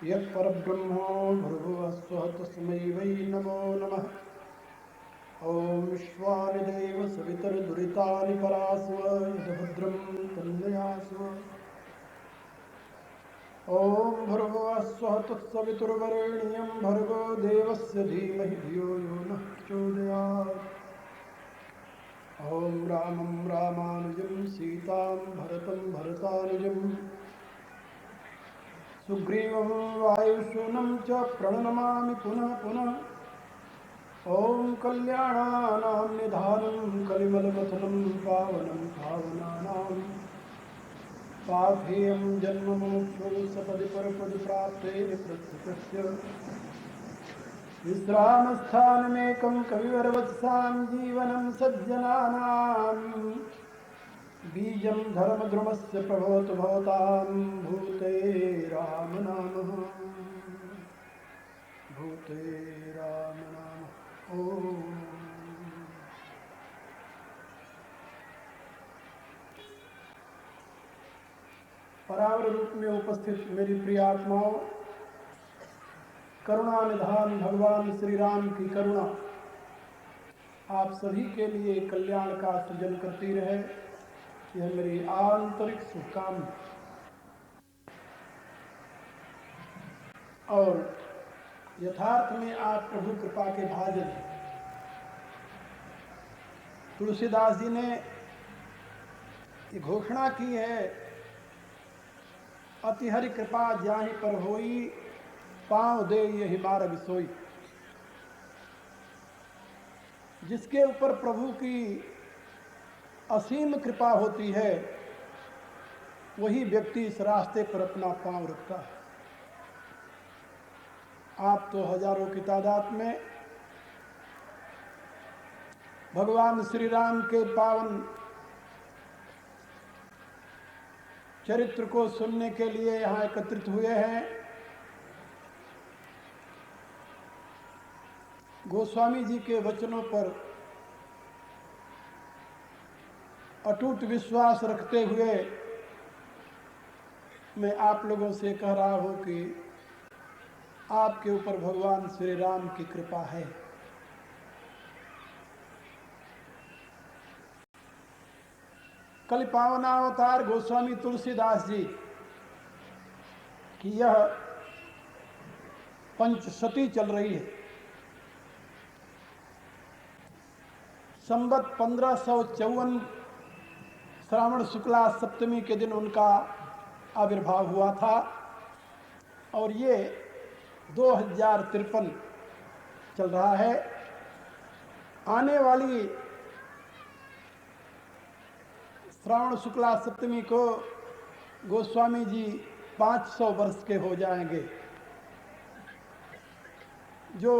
यः परब्रह्मो भूर्भुवस्सुः तस्मै वै नमो नमः। ॐ विश्वानिदेव सवितर्दुरितानि परास्व यदभद्रं तन्मयास्व। ॐ भूर्भुवस्सुः तत्सवितुर्वरेण्यं भर्गो देवस्य धीमहि धियो यो नः प्रचोदयात्। ॐ रामं रामानुजं सीतां भरतं भरतानुजम् सुग्रीवं वायुसूनं च प्रणमामि पुनः पुनः। ॐ कल्याणानां निधानं कलिमलमथनं पावनं पावनानां पाथेयं जन्ममोक्षं सपदि परपदि प्राप्ते प्रत्यक्षस्य विश्रामस्थानमेकं कविवरवत्सां जीवनं सज्जनानां बीजं धर्मद्रुमस्य प्रभवतु भवतां भूते राम नामः। भूते राम नामः। ओम परावर रूप में उपस्थित मेरी प्रिय आत्माओं, करुणा निधान भगवान श्री राम की करुणा आप सभी के लिए कल्याण का सृजन करती रहे, यह मेरी आंतरिक शुभकामना। और यथार्थ में आप प्रभु कृपा के भाजन हैं। तुलसीदास जी ने ये घोषणा की है, अति हरि कृपा जाहि पर होई, पाँव दे यही मार्ग सोई। जिसके ऊपर प्रभु की असीम कृपा होती है, वही व्यक्ति इस रास्ते पर अपना पांव रखता है। आप तो हजारों की तादाद में भगवान श्री राम के पावन चरित्र को सुनने के लिए यहाँ एकत्रित हुए हैं। गोस्वामी जी के वचनों पर अटूट विश्वास रखते हुए मैं आप लोगों से कह रहा हूँ कि आपके ऊपर भगवान श्री राम की कृपा है। कल पावनावतार गोस्वामी तुलसीदास जी की यह पंचशती चल रही है। संवत 1554 श्रावण शुक्ला सप्तमी के दिन उनका आविर्भाव हुआ था और ये 2053 चल रहा है। आने वाली श्रावण शुक्ला सप्तमी को गोस्वामी जी 500 वर्ष के हो जाएंगे। जो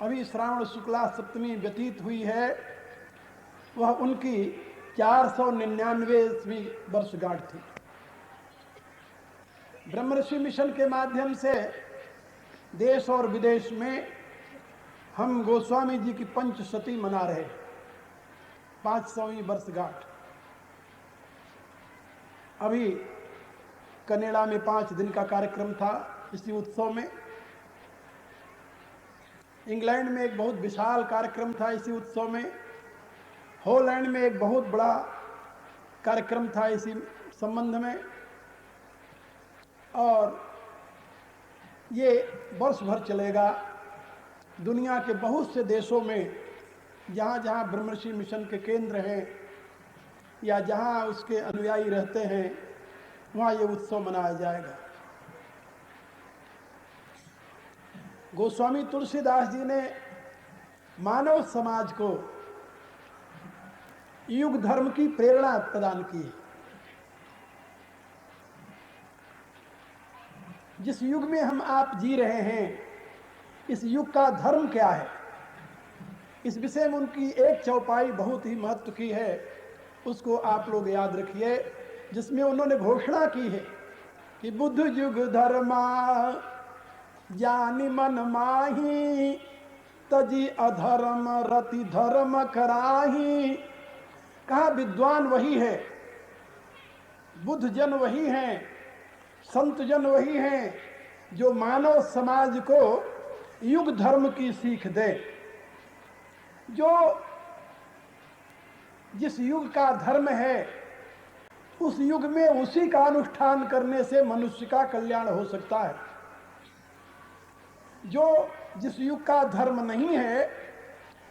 अभी श्रावण शुक्ला सप्तमी व्यतीत हुई है, वह उनकी 499वीं वर्षगांठ थी। ब्रह्मर्षि मिशन के माध्यम से देश और विदेश में हम गोस्वामी जी की पंचशती मना रहे, 500वीं वर्षगांठ। अभी कनेडा में 5 दिन का कार्यक्रम था इसी उत्सव में। इंग्लैंड में एक बहुत विशाल कार्यक्रम था इसी उत्सव में। हॉलैंड में एक बहुत बड़ा कार्यक्रम था इसी संबंध में। और ये वर्ष भर चलेगा। दुनिया के बहुत से देशों में जहाँ जहाँ ब्रह्मर्षि मिशन के केंद्र हैं या जहाँ उसके अनुयायी रहते हैं, वहाँ ये उत्सव मनाया जाएगा। गोस्वामी तुलसीदास जी ने मानव समाज को युग धर्म की प्रेरणा प्रदान की है। जिस युग में हम आप जी रहे हैं, इस युग का धर्म क्या है, इस विषय में उनकी एक चौपाई बहुत ही महत्व की है। उसको आप लोग याद रखिए, जिसमें उन्होंने घोषणा की है कि बुद्ध युग धर्मा जानि मन माही, तजी अधर्म रति धर्म कराही। कहा विद्वान वही है, बुद्ध जन वही हैं, संत जन वही हैं, जो मानव समाज को युग धर्म की सीख दे, जो जिस युग का धर्म है उस युग में उसी का अनुष्ठान करने से मनुष्य का कल्याण हो सकता है। जो जिस युग का धर्म नहीं है,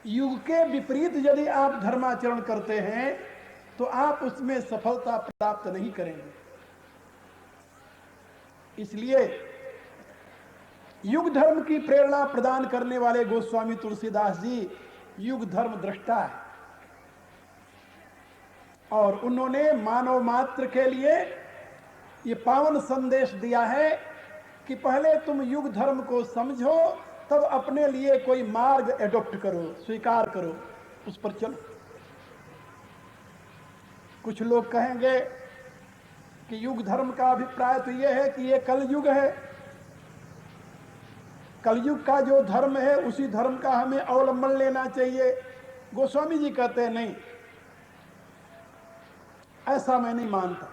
युग के विपरीत यदि आप धर्माचरण करते हैं तो आप उसमें सफलता प्राप्त नहीं करेंगे। इसलिए युग धर्म की प्रेरणा प्रदान करने वाले गोस्वामी तुलसीदास जी युग धर्म दृष्टा है, और उन्होंने मानव मात्र के लिए ये पावन संदेश दिया है कि पहले तुम युग धर्म को समझो, तब अपने लिए कोई मार्ग एडॉप्ट करो, स्वीकार करो, उस पर चलो। कुछ लोग कहेंगे कि युग धर्म का अभिप्राय तो यह है कि ये कलयुग है, कलयुग का जो धर्म है उसी धर्म का हमें अवलंबन लेना चाहिए। गोस्वामी जी कहते हैं नहीं, ऐसा मैं नहीं मानता।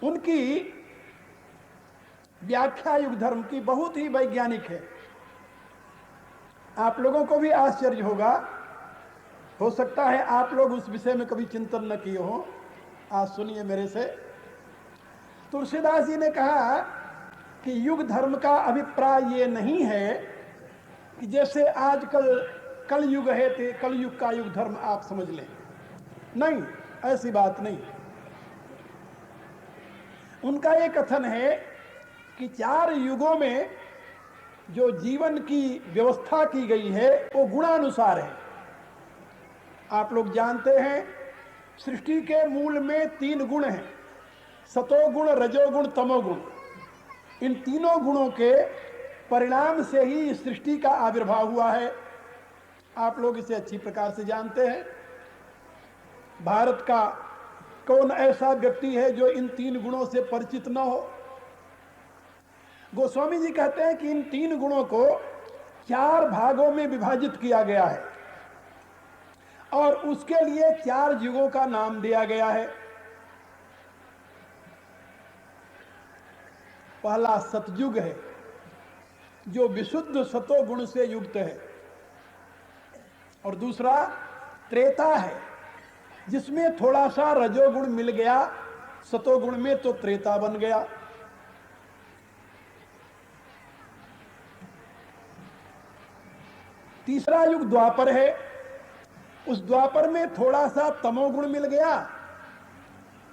उनकी व्याख्या युग धर्म की बहुत ही वैज्ञानिक है। आप लोगों को भी आश्चर्य होगा, हो सकता है आप लोग उस विषय में कभी चिंतन न किए हो। आज सुनिए मेरे से। तुलसीदास जी ने कहा कि युग धर्म का अभिप्राय ये नहीं है कि जैसे आजकल कल युग है तो कल युग का युग धर्म आप समझ लें। नहीं, ऐसी बात नहीं। उनका ये कथन है कि 4 युगों में जो जीवन की व्यवस्था की गई है वो गुणानुसार है। आप लोग जानते हैं सृष्टि के मूल में 3 गुण हैं, सतोगुण, रजोगुण, तमोगुण। इन तीनों गुणों के परिणाम से ही इस सृष्टि का आविर्भाव हुआ है। आप लोग इसे अच्छी प्रकार से जानते हैं। भारत का कौन ऐसा व्यक्ति है जो इन 3 गुणों से परिचित न हो। गोस्वामी जी कहते हैं कि इन 3 गुणों को 4 भागों में विभाजित किया गया है और उसके लिए 4 युगों का नाम दिया गया है। पहला सतयुग है जो विशुद्ध सतोगुण से युक्त है, और दूसरा त्रेता है जिसमें थोड़ा सा रजोगुण मिल गया सतोगुण में तो त्रेता बन गया। तीसरा युग द्वापर है, उस द्वापर में थोड़ा सा तमोगुण मिल गया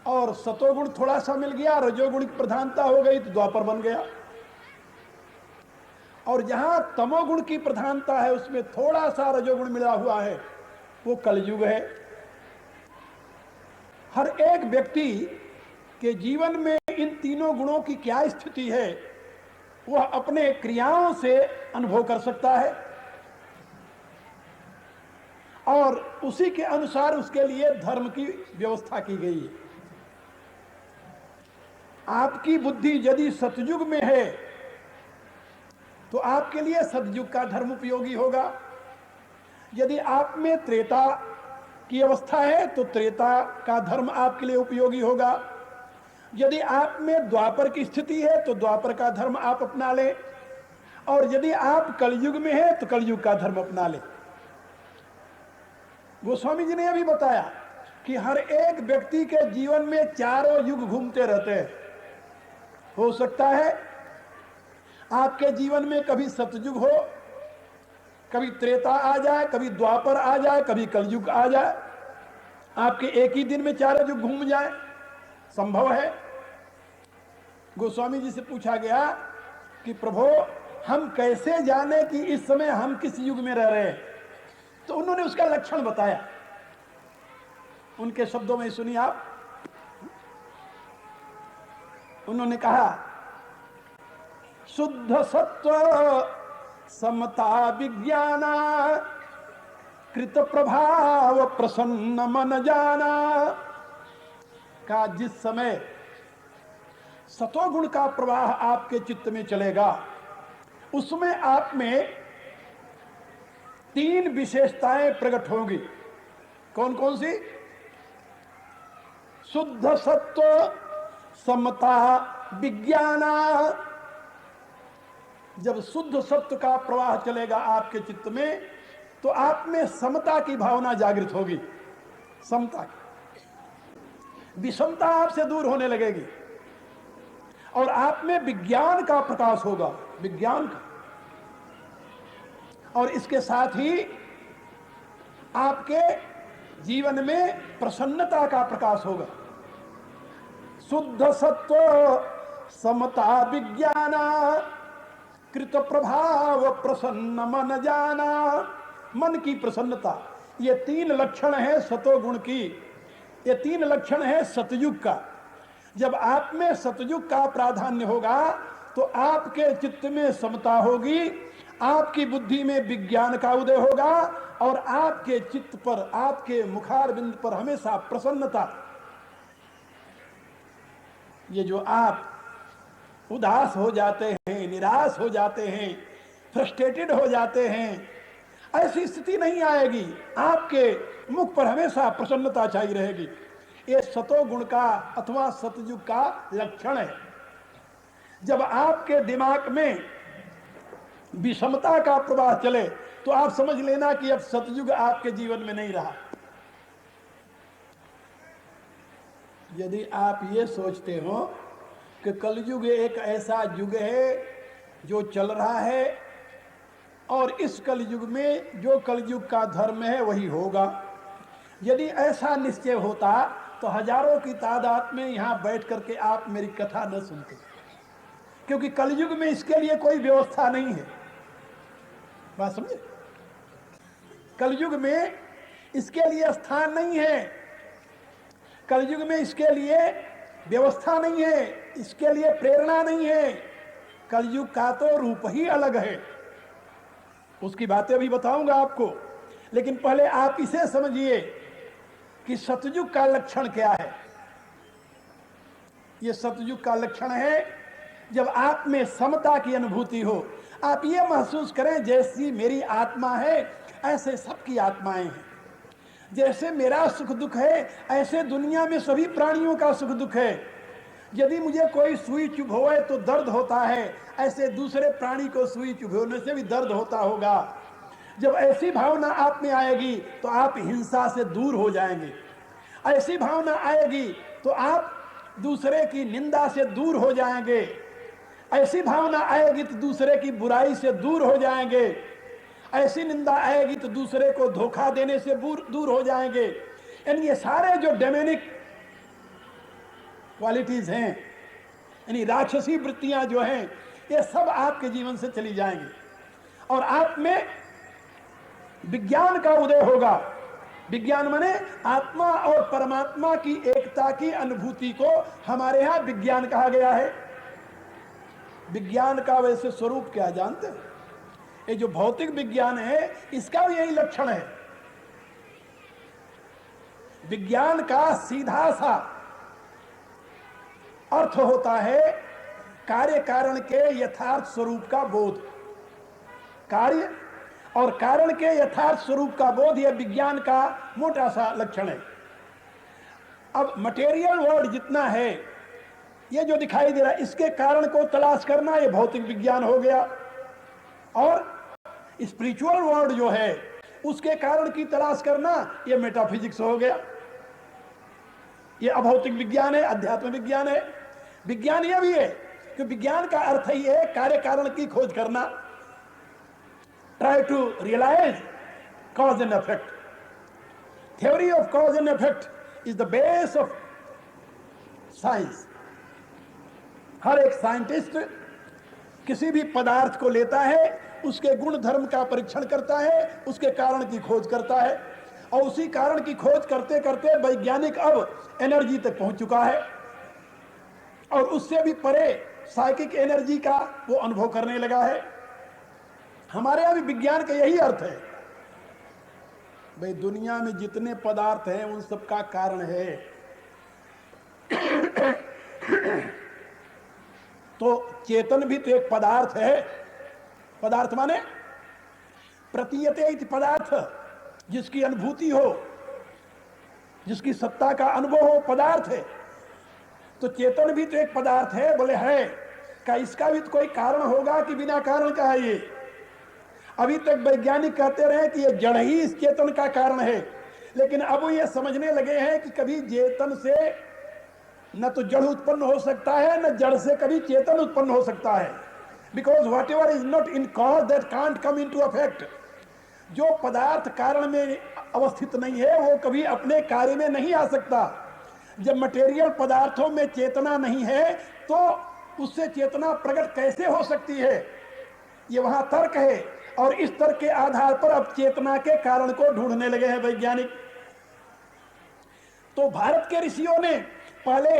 और सतोगुण थोड़ा सा मिल गया, रजोगुण की प्रधानता हो गई तो द्वापर बन गया। और जहां तमोगुण की प्रधानता है उसमें थोड़ा सा रजोगुण मिला हुआ है, वो कलयुग है। हर एक व्यक्ति के जीवन में इन तीनों गुणों की क्या स्थिति है वह अपने क्रियाओं से अनुभव कर सकता है और उसी के अनुसार उसके लिए धर्म की व्यवस्था की गई है। आपकी बुद्धि यदि सतयुग में है तो आपके लिए सतयुग का धर्म उपयोगी होगा। यदि आप में त्रेता की अवस्था है तो त्रेता का धर्म आपके लिए उपयोगी होगा। यदि आप में द्वापर की स्थिति है तो द्वापर का धर्म आप अपना लें, और यदि आप कलयुग में हैं तो कलयुग का धर्म अपना लें। गोस्वामी जी ने यह भी बताया कि हर एक व्यक्ति के जीवन में चारों युग घूमते रहते हैं। हो सकता है आपके जीवन में कभी सतयुग हो, कभी त्रेता आ जाए, कभी द्वापर आ जाए, कभी कलयुग आ जाए, आपके एक ही दिन में चारों युग घूम जाए, संभव है। गोस्वामी जी से पूछा गया कि प्रभु हम कैसे जाने कि इस समय हम किस युग में रह रहे हैं, तो उन्होंने उसका लक्षण बताया। उनके शब्दों में सुनिए आप। उन्होंने कहा शुद्ध सत्व समता विज्ञाना कृत प्रभाव प्रसन्न मन जाना। का जिस समय सतोगुण का प्रवाह आपके चित्त में चलेगा उसमें आप में 3 विशेषताएं प्रकट होंगी। कौन कौन सी? शुद्ध सत्व, समता विज्ञाना, जब शुद्ध सत्य का प्रवाह चलेगा आपके चित्त में तो आप में समता की भावना जागृत होगी, समता की, विषमता आपसे दूर होने लगेगी और आप में विज्ञान का प्रकाश होगा, विज्ञान का। और इसके साथ ही आपके जीवन में प्रसन्नता का प्रकाश होगा। शुद्ध सत्व समता विज्ञाना कृत प्रभाव प्रसन्न मन जाना। मन की प्रसन्नता, ये तीन लक्षण है सतोगुण की, ये तीन लक्षण है सतयुग का। जब आप में सतयुग का प्राधान्य होगा तो आपके चित्त में समता होगी, आपकी बुद्धि में विज्ञान का उदय होगा और आपके चित्त पर, आपके मुखारबिंद पर हमेशा प्रसन्नता। ये जो आप उदास हो जाते हैं, निराश हो जाते हैं, फ्रस्ट्रेटेड हो जाते हैं, ऐसी स्थिति नहीं आएगी। आपके मुख पर हमेशा प्रसन्नता छाई रहेगी। ये सतोगुण का अथवा सतयुग का लक्षण है। जब आपके दिमाग में विषमता का प्रवाह चले तो आप समझ लेना कि अब सतयुग आपके जीवन में नहीं रहा। यदि आप ये सोचते हो कि कलयुग एक ऐसा युग है जो चल रहा है और इस कलयुग में जो कलयुग का धर्म है वही होगा, यदि ऐसा निश्चय होता तो हजारों की तादाद में यहां बैठ करके आप मेरी कथा न सुनते, क्योंकि कलयुग में इसके लिए कोई व्यवस्था नहीं है। बात समझे? कलयुग में इसके लिए स्थान नहीं है, कलयुग में इसके लिए व्यवस्था नहीं है, इसके लिए प्रेरणा नहीं है। कलयुग का तो रूप ही अलग है, उसकी बातें भी बताऊंगा आपको। लेकिन पहले आप इसे समझिए कि सतयुग का लक्षण क्या है। यह सतयुग का लक्षण है जब आप में समता की अनुभूति हो। आप ये महसूस करें जैसी मेरी आत्मा है ऐसे सबकी आत्माएं हैं, जैसे मेरा सुख दुख है ऐसे दुनिया में सभी प्राणियों का सुख दुख है। यदि मुझे कोई सुई चुभोए तो दर्द होता है, ऐसे दूसरे प्राणी को सुई चुभोने से भी दर्द होता होगा। जब ऐसी भावना आप में आएगी तो आप हिंसा से दूर हो जाएंगे। ऐसी भावना आएगी तो आप दूसरे की निंदा से दूर हो जाएंगे। ऐसी भावना आएगी तो दूसरे की बुराई से दूर हो जाएंगे। ऐसी निंदा आएगी तो दूसरे को धोखा देने से दूर हो जाएंगे। यानी ये सारे जो डेमोनिक क्वालिटीज हैं, यानी राक्षसी वृत्तियां जो हैं, ये सब आपके जीवन से चली जाएंगी और आप में विज्ञान का उदय होगा। विज्ञान माने आत्मा और परमात्मा की एकता की अनुभूति को हमारे यहां विज्ञान कहा गया है। विज्ञान का वैसे स्वरूप क्या जानते हैं? ये जो भौतिक विज्ञान है इसका भी यही लक्षण है। विज्ञान का सीधा सा अर्थ होता है कार्य कारण के यथार्थ स्वरूप का बोध। कार्य और कारण के यथार्थ स्वरूप का बोध यह विज्ञान का मोटा सा लक्षण है। अब मटेरियल वर्ल्ड जितना है, ये जो दिखाई दे रहा है, इसके कारण को तलाश करना ये भौतिक विज्ञान हो गया। और स्पिरिचुअल वर्ल्ड जो है उसके कारण की तलाश करना ये मेटाफिजिक्स हो गया। ये अभौतिक विज्ञान है, अध्यात्म विज्ञान है। विज्ञान यह भी है कि विज्ञान का अर्थ ही है कार्य कारण की खोज करना। Try to realise cause and effect. Theory of cause and effect is the base of science. हर एक साइंटिस्ट किसी भी पदार्थ को लेता है, उसके गुण धर्म का परीक्षण करता है, उसके कारण की खोज करता है और उसी कारण की खोज करते करते वैज्ञानिक अब एनर्जी तक पहुंच चुका है और उससे भी परे साइकिक एनर्जी का वो अनुभव करने लगा है। हमारे यहां भी विज्ञान का यही अर्थ है। भाई दुनिया में जितने पदार्थ हैं उन सब का कारण है। तो चेतन भी तो एक पदार्थ है। पदार्थ माने प्रतीयते इति पदार्थ, जिसकी अनुभूति हो, जिसकी सत्ता का अनुभव हो, पदार्थ है। तो चेतन भी तो एक पदार्थ है। बोले है। क्या इसका भी तो कोई कारण होगा कि बिना कारण का है ये? अभी तक वैज्ञानिक कहते रहे कि ये जड़ ही इस चेतन का कारण है, लेकिन अब ये समझने लगे हैं कि कभी चेतन से न तो जड़ उत्पन्न हो सकता है, न जड़ से कभी चेतन उत्पन्न हो सकता है। Because whatever is not in cause that can't come into effect. जो पदार्थ कारण में अवस्थित नहीं है वो कभी अपने कार्य में नहीं आ सकता। जब मटेरियल पदार्थों में चेतना नहीं है तो उससे चेतना प्रकट कैसे हो सकती है? ये वहां तर्क है, और इस तर्क के आधार पर अब चेतना के कारण को ढूंढने लगे हैं वैज्ञानिक। तो भारत के ऋषियों ने पहले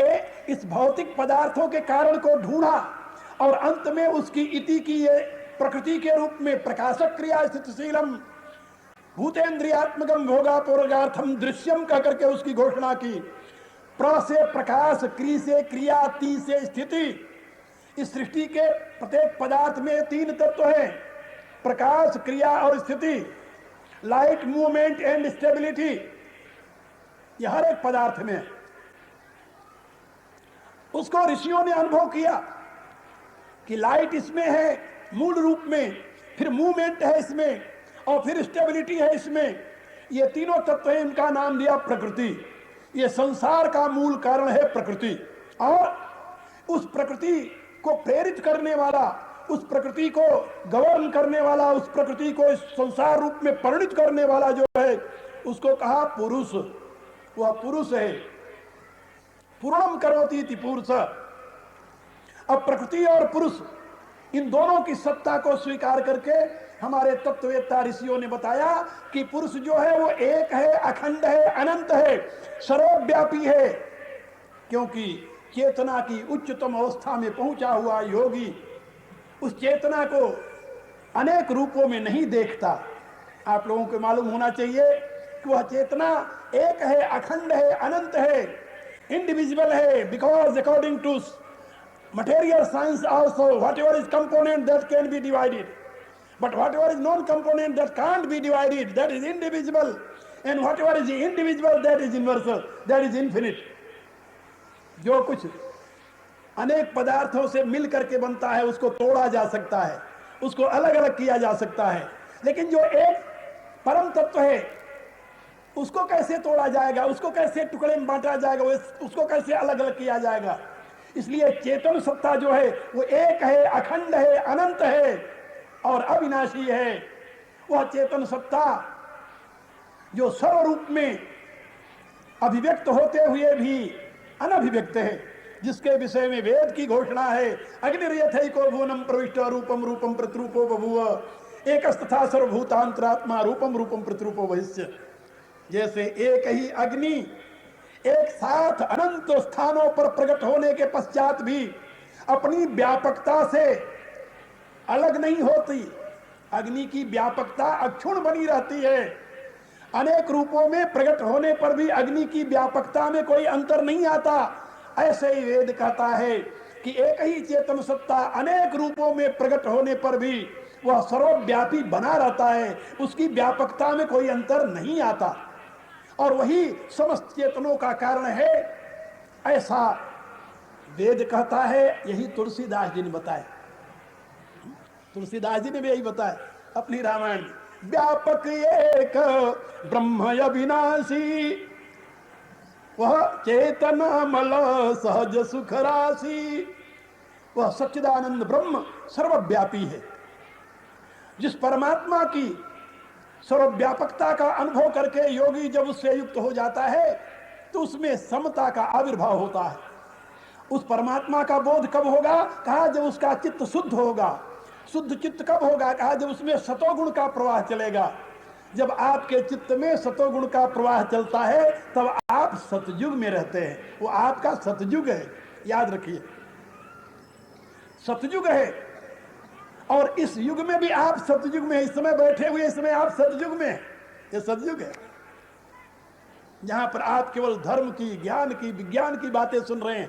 इस भौतिक पदार्थों के कारण को ढूंढा और अंत में उसकी इति की ये प्रकृति के रूप में प्रकाशक क्रिया स्थितिशीलम भूतेन्द्रियात्मकम भोगापोरगार्थम दृश्यम कह करके उसकी घोषणा की। प्र से प्रकाश, क्री से क्रिया, ती से स्थिति। इस सृष्टि के प्रत्येक पदार्थ में तीन तत्व हैं, प्रकाश, क्रिया और स्थिति। लाइट, मूवमेंट एंड स्टेबिलिटी, यह हर एक पदार्थ में है। उसको ऋषियों ने अनुभव किया कि लाइट इसमें है मूल रूप में, फिर मूवमेंट है इसमें, और फिर स्टेबिलिटी है इसमें। ये तीनों तत्व हैं, इनका नाम दिया प्रकृति। ये संसार का मूल कारण है प्रकृति, और उस प्रकृति को प्रेरित करने वाला, उस प्रकृति को गवर्न करने वाला, उस प्रकृति को संसार रूप में परिणित करने वाला जो है उसको कहा पुरुष। वह पुरुष है। पूर्णम करोति इति पुरुष। अब प्रकृति और पुरुष इन दोनों की सत्ता को स्वीकार करके हमारे तत्ववेत्ता ऋषियों ने बताया कि पुरुष जो है वो एक है, अखंड है, अनंत है, सर्वव्यापी है। क्योंकि चेतना की उच्चतम अवस्था में पहुंचा हुआ योगी उस चेतना को अनेक रूपों में नहीं देखता। आप लोगों को मालूम होना चाहिए कि वह चेतना एक है, अखंड है, अनंत है, इंडिविजुअल है। Because according to material science also, whatever is component that can be divided, but whatever is non-component that can't be divided, that is indivisible, and whatever is indivisible, that is universal, that is infinite. जो कुछ अनेक पदार्थों से मिल करके बनता है उसको तोड़ा जा सकता है, उसको अलग अलग किया जा सकता है, लेकिन जो एक परम तत्व है उसको कैसे तोड़ा जाएगा, उसको कैसे टुकड़े में बांटा जाएगा, उसको कैसे अलग अलग किया जाएगा? इसलिए चेतन सत्ता जो है वो एक है, अखंड है, अनंत है और अविनाशी है। वह चेतन सत्ता जो सर्वरूप में अभिव्यक्त होते हुए भी अनभिव्यक्त है, जिसके विषय में वेद की घोषणा है, अग्निर्यथैको भुवनं प्रविष्ट रूपम रूपम प्रतिरूपो बभूव एकस्तथा सर्वभूतांतरात्मा रूपम रूपम प्रतिरूपो भविष्य। जैसे एक ही अग्नि एक साथ अनंत स्थानों पर प्रकट होने के पश्चात भी अपनी व्यापकता से अलग नहीं होती, अग्नि की व्यापकता अक्षुण बनी रहती है। अनेक रूपों में प्रकट होने पर भी अग्नि की व्यापकता में कोई अंतर नहीं आता। ऐसे ही वेद कहता है कि एक ही चेतन सत्ता अनेक रूपों में प्रकट होने पर भी वह सर्वव्यापी बना रहता है, उसकी व्यापकता में कोई अंतर नहीं आता, और वही समस्त चेतनों का कारण है, ऐसा वेद कहता है। यही तुलसीदास जी ने बताया। तुलसीदास जी ने भी यही बताया अपनी रामायण में। व्यापक एक ब्रह्म अविनाशी, वह चेतनामल सहज सुख राशि। वह सच्चिदानंद ब्रह्म सर्वव्यापी है। जिस परमात्मा की सर्वव्यापकता का अनुभव करके योगी जब उससे युक्त हो जाता है तो उसमें समता का आविर्भाव होता है। उस परमात्मा का बोध कब होगा? कहा जब उसका चित्त शुद्ध होगा। शुद्ध चित्त कब होगा? कहा जब उसमें सतोगुण का प्रवाह चलेगा। जब आपके चित्त में सतोगुण का प्रवाह चलता है तब आप सतयुग में रहते हैं। वो आपका सतयुग है, याद रखिए, सतयुग है। और इस युग में भी आप सतयुग में, इस समय बैठे हुए इस समय आप सतयुग में, ये सतयुग है जहां पर आप केवल धर्म की, ज्ञान की, विज्ञान की बातें सुन रहे हैं,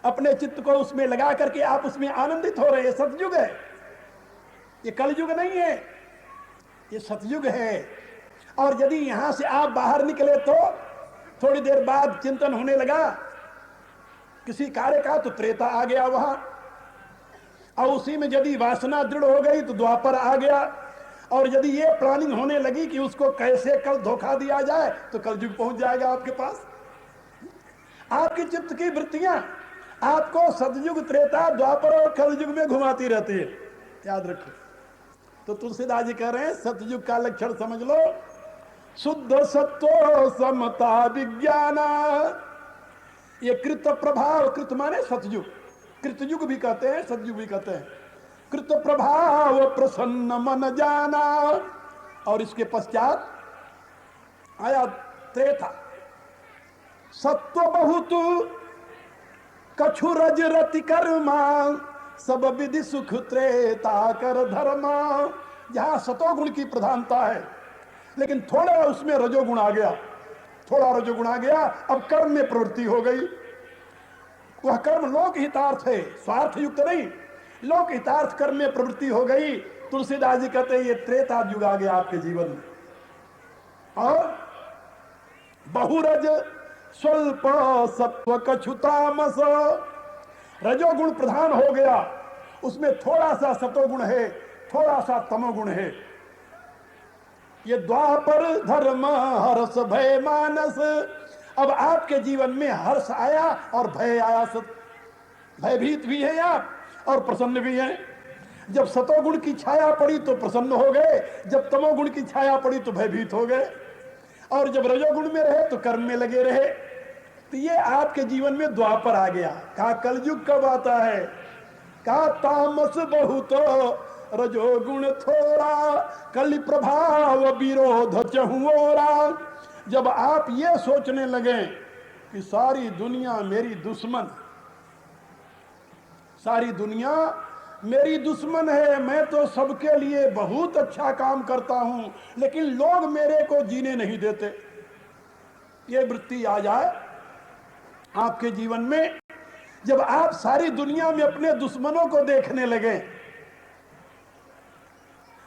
अपने चित्त को उसमें लगा करके आप उसमें आनंदित हो रहे हैं। सतयुग है, ये कलयुग नहीं है, ये सतयुग है। और यदि यहां से आप बाहर निकले तो थोड़ी देर बाद चिंतन होने लगा किसी कार्य का तो त्रेता आ गया वहां, और उसी में यदि वासना दृढ़ हो गई तो द्वापर आ गया, और यदि ये प्लानिंग होने लगी कि उसको कैसे कल धोखा दिया जाए तो कलयुग पहुंच जाएगा आपके पास। आपकी चित्त की वृत्तियां आपको सतयुग, त्रेता, द्वापर और कलयुग में घुमाती रहती है, याद रखो। तो तुलसीदास जी कह रहे हैं सतयुग का लक्षण समझ लो, शुद्ध सत्व समता विज्ञान। ये कृत प्रभाव, कृत माने सतयुग, कृतयुग भी कहते हैं, सतयुग भी कहते हैं। कृत प्रभाव प्रसन्न मन जाना, और इसके पश्चात आया त्रेता, सत्व बहुत कछु रज रति कर्मा, सब विधि सुख त्रेता कर धर्मा। जहां सतोगुण की प्रधानता है लेकिन थोड़ा उसमें रजोगुण आ गया, थोड़ा रजोगुण आ गया, अब कर्म में प्रवृत्ति हो गई। वह कर्म लोक हितार्थ है, स्वार्थ युक्त नहीं, लोक हितार्थ कर्म में प्रवृत्ति हो गई। तुलसीदास जी कहते हैं ये त्रेता युग आ गया आपके जीवन में। और बहुरज स्वल्प सत्व कछु तामस, रजोगुण प्रधान हो गया, उसमें थोड़ा सा सतोगुण है, थोड़ा सा तमोगुण है। ये द्वापर धर्म हर्ष भय मानस, अब आपके जीवन में हर्ष आया और भय आया। भयभीत भी है आप और प्रसन्न भी है। जब सतोगुण की छाया पड़ी तो प्रसन्न हो गए, जब तमोगुण की छाया पड़ी तो भयभीत हो गए, और जब रजोगुण में रहे तो कर्म में लगे रहे। तो ये आपके जीवन में द्वापर आ गया। कहा कलयुग कब आता है? कहा तामस बहुत रजोगुण थोड़ा, कलि प्रभाव विरोध चहुओरा। जब आप ये सोचने लगे कि सारी दुनिया मेरी दुश्मन, सारी दुनिया मेरी दुश्मन है, मैं तो सबके लिए बहुत अच्छा काम करता हूं लेकिन लोग मेरे को जीने नहीं देते, ये वृत्ति आ जाए आपके जीवन में, जब आप सारी दुनिया में अपने दुश्मनों को देखने लगे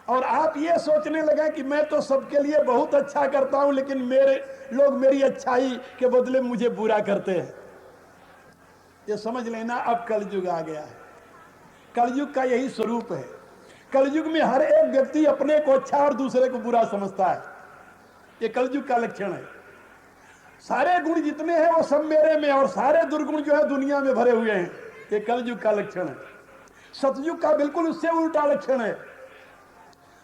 और आप ये सोचने लगे कि मैं तो सबके लिए बहुत अच्छा करता हूं लेकिन मेरे लोग मेरी अच्छाई के बदले मुझे बुरा करते हैं, ये समझ लेना अब कलयुग आ गया है। कलयुग का यही स्वरूप है। कलयुग में हर एक व्यक्ति अपने को अच्छा और दूसरे को बुरा समझता है, ये कलयुग का लक्षण है। सारे गुण जितने हैं वो सब मेरे में, और सारे दुर्गुण जो है दुनिया में भरे हुए हैं, ये कलयुग का लक्षण है। सतयुग का बिल्कुल उससे उल्टा लक्षण है।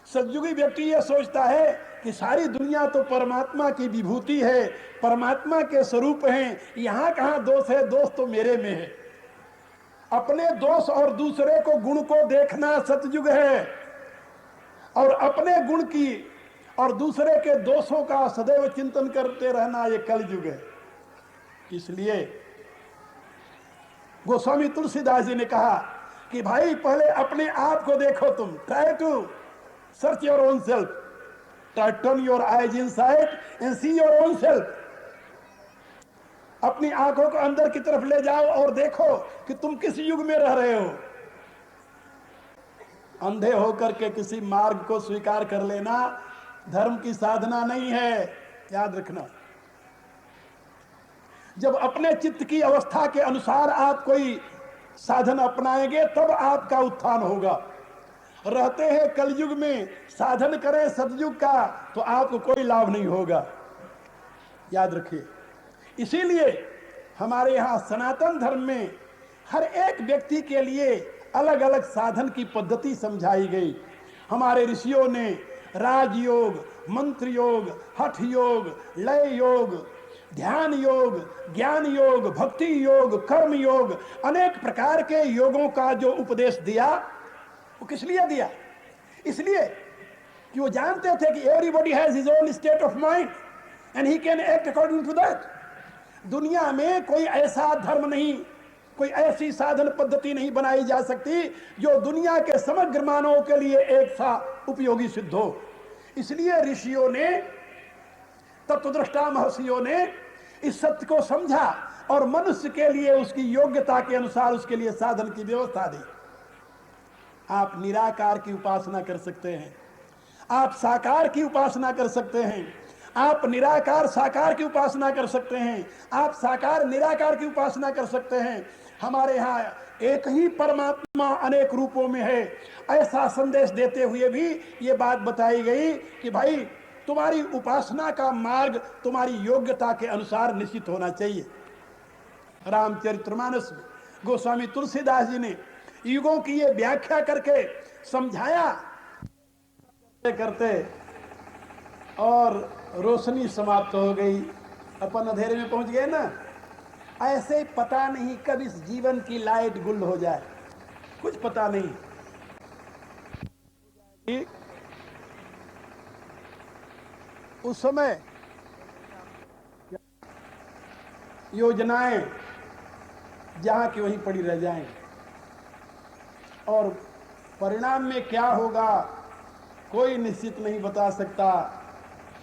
सतयुगी व्यक्ति ये सोचता है कि सारी दुनिया तो परमात्मा की विभूति है, परमात्मा के स्वरूप हैं, यहां कहां दोष है, दोष तो मेरे में है। अपने दोष और दूसरे को गुण को देखना सतयुग है, और अपने गुण की और दूसरे के दोषों का सदैव चिंतन करते रहना ये कलयुग है। इसलिए गोस्वामी तुलसीदास जी ने कहा कि भाई पहले अपने आप को देखो, तुम try to search your own self, turn your eyes inside and see your own self. अपनी आंखों को अंदर की तरफ ले जाओ और देखो कि तुम किस युग में रह रहे हो। अंधे होकर के किसी मार्ग को स्वीकार कर लेना धर्म की साधना नहीं है, याद रखना। जब अपने चित्त की अवस्था के अनुसार आप कोई साधन अपनाएंगे तब आपका उत्थान होगा। रहते हैं कलयुग में, साधन करें सतयुग का तो आपको कोई लाभ नहीं होगा, याद रखिए। इसीलिए हमारे यहां सनातन धर्म में हर एक व्यक्ति के लिए अलग अलग साधन की पद्धति समझाई गई। हमारे ऋषियों ने राजयोग, मंत्र योग, हठ योग, लय योग, ध्यान योग, ज्ञान योग, भक्ति योग, कर्म योग, अनेक प्रकार के योगों का जो उपदेश दिया वो किस लिए दिया? इसलिए कि वो जानते थे कि everybody has his own state of mind and he can act according to that. दुनिया में कोई ऐसा धर्म नहीं, कोई ऐसी साधन पद्धति नहीं बनाई जा सकती जो दुनिया के समग्र मानवों के लिए एक सा उपयोगी सिद्ध हो। इसलिए ऋषियों ने, तत्वदृष्टा महर्षियों ने इस सत्य को समझा और मनुष्य के लिए उसकी योग्यता के अनुसार उसके लिए साधन की व्यवस्था दी। आप निराकार की उपासना कर सकते हैं, आप साकार की उपासना कर सकते हैं, आप निराकार साकार की उपासना कर सकते हैं, आप साकार निराकार की उपासना कर सकते हैं। हमारे यहाँ एक ही परमात्मा अनेक रूपों में है, ऐसा संदेश देते हुए भी ये बात बताई गई कि भाई तुम्हारी उपासना का मार्ग तुम्हारी योग्यता के अनुसार निश्चित होना चाहिए। रामचरितमानस में गोस्वामी तुलसीदास जी ने युगों की ये व्याख्या करके समझाया करते और रोशनी समाप्त हो गई, अपन अंधेरे में पहुंच गए ना। ऐसे पता नहीं कब इस जीवन की लाइट गुल हो जाए, कुछ पता नहीं। उस समय योजनाएं जहां की वहीं पड़ी रह जाएंगी और परिणाम में क्या होगा कोई निश्चित नहीं बता सकता,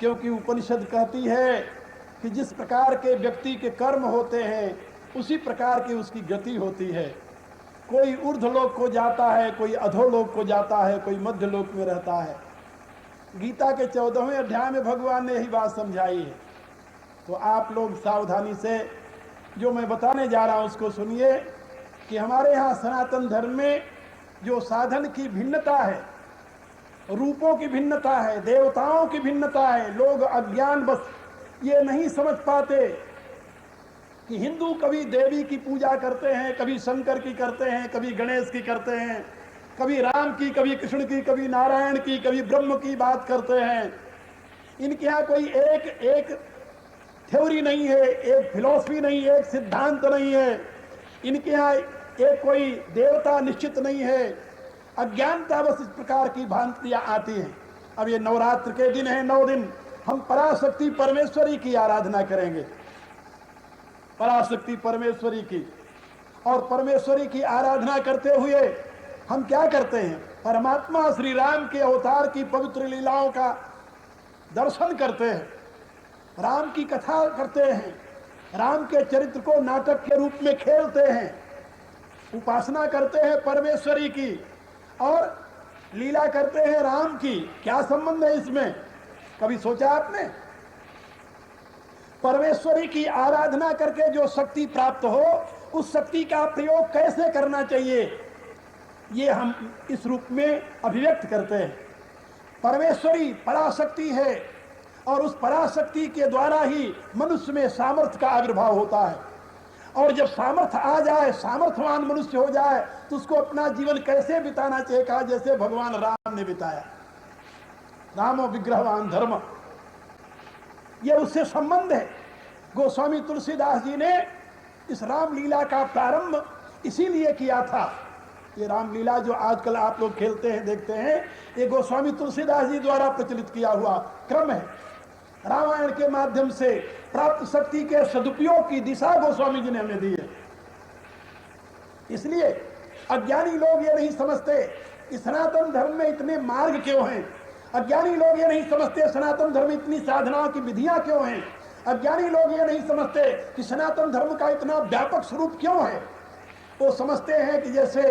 क्योंकि उपनिषद कहती है कि जिस प्रकार के व्यक्ति के कर्म होते हैं उसी प्रकार की उसकी गति होती है। कोई ऊर्ध्वलोक को जाता है, कोई अधोलोक को जाता है, कोई मध्यलोक में रहता है। गीता के 14वें अध्याय में भगवान ने यही बात समझाई है। तो आप लोग सावधानी से जो मैं बताने जा रहा हूं उसको सुनिए कि हमारे यहाँ सनातन धर्म में जो साधन की भिन्नता है, रूपों की भिन्नता है, देवताओं की भिन्नता है, लोग अज्ञान बस ये नहीं समझ पाते कि हिंदू कभी देवी की पूजा करते हैं, कभी शंकर की करते हैं, कभी गणेश की करते हैं, कभी राम की, कभी कृष्ण की, कभी नारायण की, कभी ब्रह्म की बात करते हैं। इनके यहाँ कोई एक थ्योरी नहीं है, एक फिलॉसफी नहीं है, एक सिद्धांत नहीं है। इनके यहाँ एक कोई देवता निश्चित नहीं है। अज्ञानता बस इस प्रकार की भ्रांतियां आती हैं। अब ये नवरात्र के दिन है, 9 दिन हम पराशक्ति परमेश्वरी की आराधना करेंगे, पराशक्ति परमेश्वरी की। और परमेश्वरी की आराधना करते हुए हम क्या करते हैं? परमात्मा श्री राम के अवतार की पवित्र लीलाओं का दर्शन करते हैं, राम की कथा करते हैं, राम के चरित्र को नाटक के रूप में खेलते हैं, उपासना करते हैं परमेश्वरी की और लीला करते हैं राम की। क्या संबंध है इसमें? कभी सोचा आपने? परमेश्वरी की आराधना करके जो शक्ति प्राप्त हो, उस शक्ति का प्रयोग कैसे करना चाहिए, ये हम इस रूप में अभिव्यक्त करते हैं। परमेश्वरी पराशक्ति है और उस पराशक्ति के द्वारा ही मनुष्य में सामर्थ्य का आविर्भाव होता है। और जब सामर्थ्य आ जाए, सामर्थ्यवान मनुष्य हो जाए, तो उसको अपना जीवन कैसे बिताना चाहिए, कहा जैसे भगवान राम ने बिताया। रामो विग्रहवान धर्म, ये उससे संबंध है। गोस्वामी तुलसीदास जी ने इस रामलीला का प्रारंभ इसीलिए किया था। ये रामलीला जो आजकल आप लोग खेलते हैं, देखते हैं, ये गोस्वामी तुलसीदास जी द्वारा प्रचलित किया हुआ क्रम है। रामायण के माध्यम से प्राप्त शक्ति के सदुपयोग की दिशा गोस्वामी जी ने हमें दी है। इसलिए अज्ञानी लोग ये नहीं समझते कि सनातन धर्म में इतने मार्ग क्यों हैं। अज्ञानी लोग ये नहीं समझते सनातन धर्म में इतनी साधनाओं की विधियां क्यों हैं। अज्ञानी लोग ये नहीं समझते कि सनातन धर्म का इतना व्यापक स्वरूप क्यों है। वो समझते हैं कि जैसे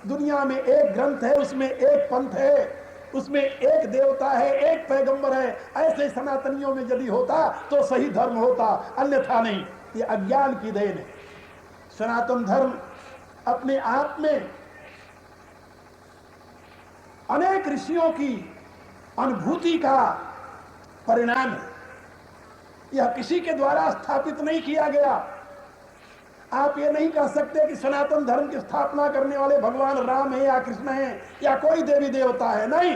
दुनिया में एक ग्रंथ है, उसमें एक पंथ है, उसमें एक देवता है, एक पैगंबर है। ऐसे सनातनियों में यदि होता तो सही धर्म होता, अन्यथा नहीं। ये अज्ञान की देन है। सनातन धर्म अपने आप में अनेक ऋषियों की अनुभूति का परिणाम है। यह किसी के द्वारा स्थापित नहीं किया गया। आप ये नहीं कह सकते कि सनातन धर्म की स्थापना करने वाले भगवान राम है या कृष्ण है या कोई देवी देवता है। नहीं,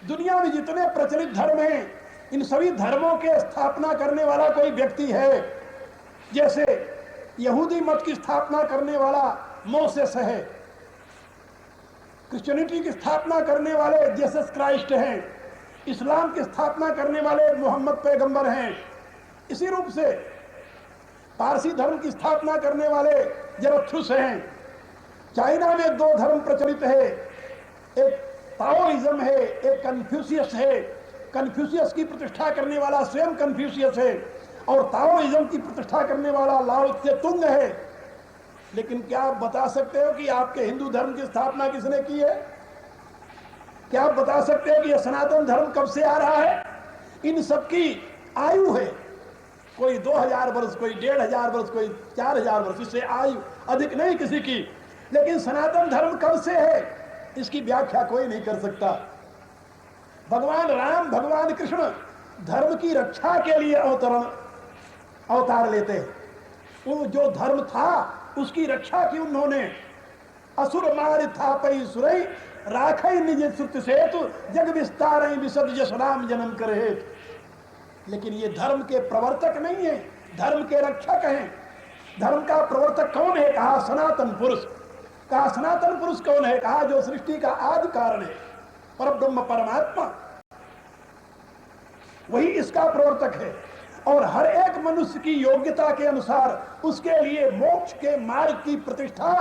दुनिया में जितने प्रचलित धर्म हैं, इन सभी धर्मों के स्थापना करने वाला कोई व्यक्ति है। जैसे यहूदी मत की स्थापना करने वाला मोसेस है, क्रिश्चियनिटी की स्थापना करने वाले जीसस क्राइस्ट हैं, इस्लाम की स्थापना करने वाले मोहम्मद पैगंबर हैं। इसी रूप से पारसी धर्म की स्थापना करने वाले जरथुस हैं। चाइना में 2 धर्म प्रचलित है, एक ताओइज्म है, एक कन्फ्यूशियस है। कन्फ्यूशियस की प्रतिष्ठा करने वाला स्वयं कन्फ्यूशियस है और ताओइज्म की प्रतिष्ठा करने वाला लाओ त्से तुंग है। लेकिन क्या आप बता सकते हो कि आपके हिंदू धर्म की स्थापना किसने की है? क्या आप बता सकते हो कि यह सनातन धर्म कब से आ रहा है? इन सबकी आयु है, कोई 2000 वर्ष, कोई 1500 वर्ष, कोई 4000 वर्ष, इससे आयु अधिक नहीं किसी की। लेकिन सनातन धर्म कब से है इसकी व्याख्या कोई नहीं कर सकता। भगवान राम, भगवान कृष्ण धर्म की रक्षा के लिए अवतार लेते हैं। वो जो धर्म था उसकी रक्षा की उन्होंने। असुर मार था पई सुरई राखई निज श्रुत सेतु जग विस्तार विशद जस राम जन्म करे। लेकिन ये धर्म के प्रवर्तक नहीं है, धर्म के रक्षक हैं। धर्म का प्रवर्तक कौन है? कहा सनातन पुरुष। कहा सनातन पुरुष कौन है? कहा जो सृष्टि का आदि कारण है, परब्रह्म परमात्मा, वही इसका प्रवर्तक है। और हर एक मनुष्य की योग्यता के अनुसार उसके लिए मोक्ष के मार्ग की प्रतिष्ठा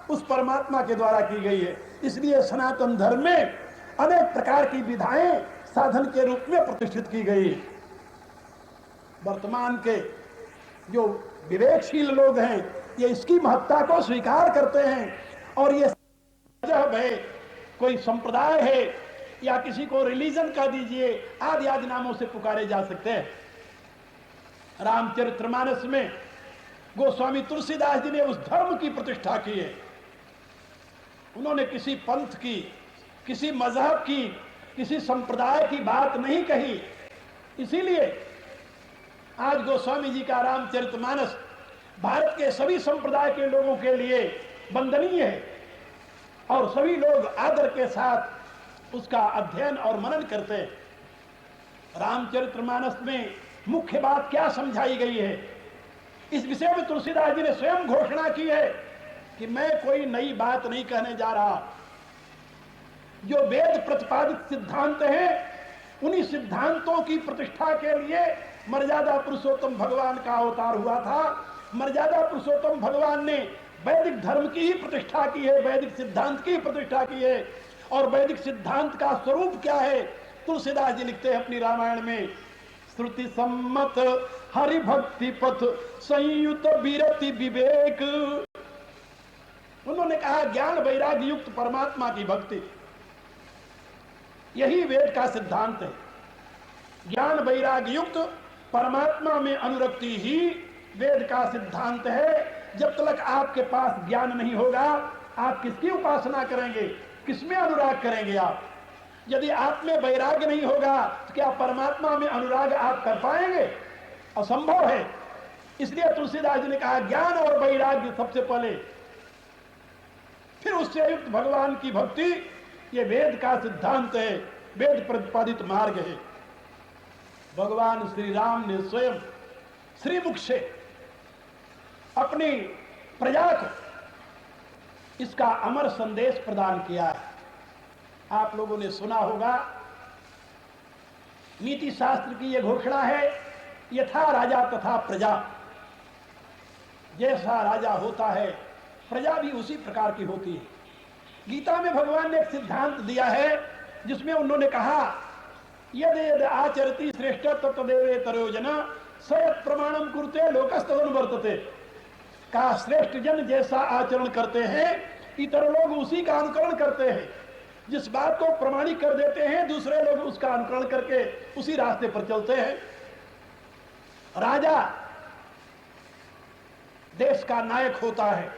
उस परमात्मा के द्वारा की गई है। इसलिए सनातन धर्म में अनेक प्रकार की विधाएं साधन के रूप में प्रतिष्ठित की गई। वर्तमान के जो विवेकशील लोग हैं ये इसकी महत्ता को स्वीकार करते हैं और ये मजहब है, कोई संप्रदाय है या किसी को रिलीजन का दीजिए, आदि आदि नामों से पुकारे जा सकते हैं। रामचरितमानस में गोस्वामी तुलसीदास जी ने उस धर्म की प्रतिष्ठा की है। उन्होंने किसी पंथ की, किसी मजहब की, किसी संप्रदाय की बात नहीं कही। इसीलिए आज गोस्वामी जी का रामचरितमानस भारत के सभी संप्रदाय के लोगों के लिए वंदनीय है और सभी लोग आदर के साथ उसका अध्ययन और मनन करते हैं। रामचरितमानस में मुख्य बात क्या समझाई गई है, इस विषय में तुलसीदास जी ने स्वयं घोषणा की है कि मैं कोई नई बात नहीं कहने जा रहा। जो वेद प्रतिपादित सिद्धांत हैं उन्हीं सिद्धांतों की प्रतिष्ठा के लिए मर्यादा पुरुषोत्तम भगवान का अवतार हुआ था। मर्यादा पुरुषोत्तम भगवान ने वैदिक धर्म की ही प्रतिष्ठा की है, वैदिक सिद्धांत की प्रतिष्ठा की है। और वैदिक सिद्धांत का स्वरूप क्या है? तुलसीदास जी लिखते हैं अपनी रामायण में, श्रुति सम्मत हरि भक्ति पथ संयुत विरति विवेक। उन्होंने कहा ज्ञान वैराग्य युक्त परमात्मा की भक्ति, यही वेद का सिद्धांत है। ज्ञान वैराग्य युक्त परमात्मा में अनुरक्ति ही वेद का सिद्धांत है। जब तक आपके पास ज्ञान नहीं होगा आप किसकी उपासना करेंगे, किसमें अनुराग करेंगे आप? यदि आप में वैराग्य नहीं होगा तो क्या परमात्मा में अनुराग आप कर पाएंगे? असंभव है। इसलिए तुलसीदास जी ने कहा ज्ञान और वैराग्य सबसे पहले, फिर उससे युक्त भगवान की भक्ति। ये वेद का सिद्धांत है, वेद प्रतिपादित मार्ग है। भगवान श्री राम ने स्वयं श्रीमुख से अपनी प्रजा को इसका अमर संदेश प्रदान किया है। आप लोगों ने सुना होगा, नीति शास्त्र की यह घोषणा है, यथा राजा तथा प्रजा। जैसा राजा होता है प्रजा भी उसी प्रकार की होती है। गीता में भगवान ने एक सिद्धांत दिया है जिसमें उन्होंने कहा यद यद आचरति श्रेष्ठ तत्तदेवेतरो जना सयत् प्रमाणम कुरुते लोकस्तदनुवर्तते। का श्रेष्ठ जन जैसा आचरण करते हैं इतर लोग उसी का अनुकरण करते हैं। जिस बात को प्रमाणिक कर देते हैं दूसरे लोग उसका अनुकरण करके उसी रास्ते पर चलते हैं। राजा देश का नायक होता है,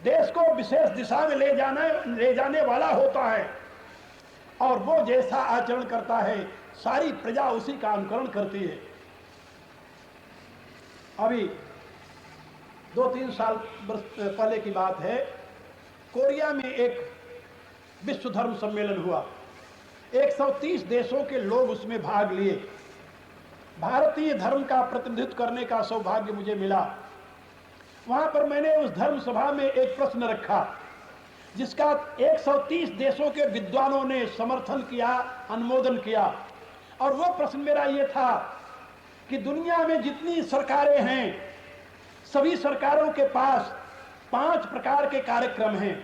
देश को विशेष दिशा में ले जाने वाला होता है और वो जैसा आचरण करता है सारी प्रजा उसी का अनुकरण करती है। अभी 2-3 साल पहले की बात है, कोरिया में एक विश्व धर्म सम्मेलन हुआ। 130 देशों के लोग उसमें भाग लिए। भारतीय धर्म का प्रतिनिधित्व करने का सौभाग्य मुझे मिला। वहां पर मैंने उस धर्म सभा में एक प्रश्न रखा जिसका 130 देशों के विद्वानों ने समर्थन किया, अनुमोदन किया। और वो प्रश्न मेरा ये था कि दुनिया में जितनी सरकारें हैं सभी सरकारों के पास 5 प्रकार के कार्यक्रम हैं,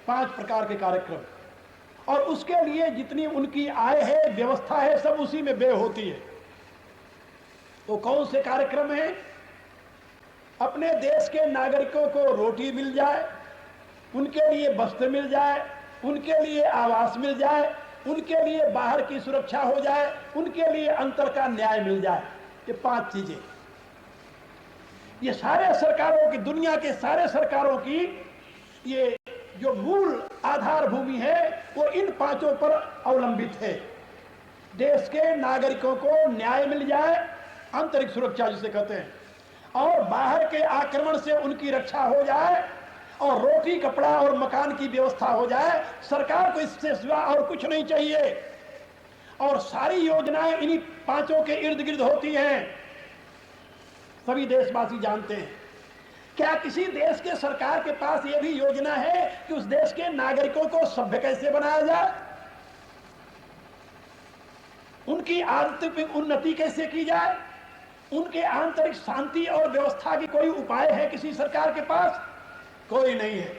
5 प्रकार के कार्यक्रम, और उसके लिए जितनी उनकी आय है, व्यवस्था है, सब उसी में व्यय होती है। तो कौन से कार्यक्रम हैं? अपने देश के नागरिकों को रोटी मिल जाए, उनके लिए वस्त्र मिल जाए, उनके लिए आवास मिल जाए, उनके लिए बाहर की सुरक्षा हो जाए, उनके लिए अंतर का न्याय मिल जाए। ये 5 चीजें, ये सारे सरकारों की, दुनिया के सारे सरकारों की ये जो मूल आधार भूमि है वो इन 5 पर अवलंबित है। देश के नागरिकों को न्याय मिल जाए, आंतरिक सुरक्षा जिसे कहते हैं, और बाहर के आक्रमण से उनकी रक्षा हो जाए, और रोटी कपड़ा और मकान की व्यवस्था हो जाए। सरकार को इससे सिवा और कुछ नहीं चाहिए। और सारी योजनाएं इन्हीं 5 के इर्द गिर्द होती हैं, सभी देशवासी जानते हैं। क्या किसी देश के सरकार के पास यह भी योजना है कि उस देश के नागरिकों को सभ्य कैसे बनाया जाए, उनकी आर्थिक उन्नति कैसे की जाए, उनके आंतरिक शांति और व्यवस्था की कोई उपाय है किसी सरकार के पास? कोई नहीं है।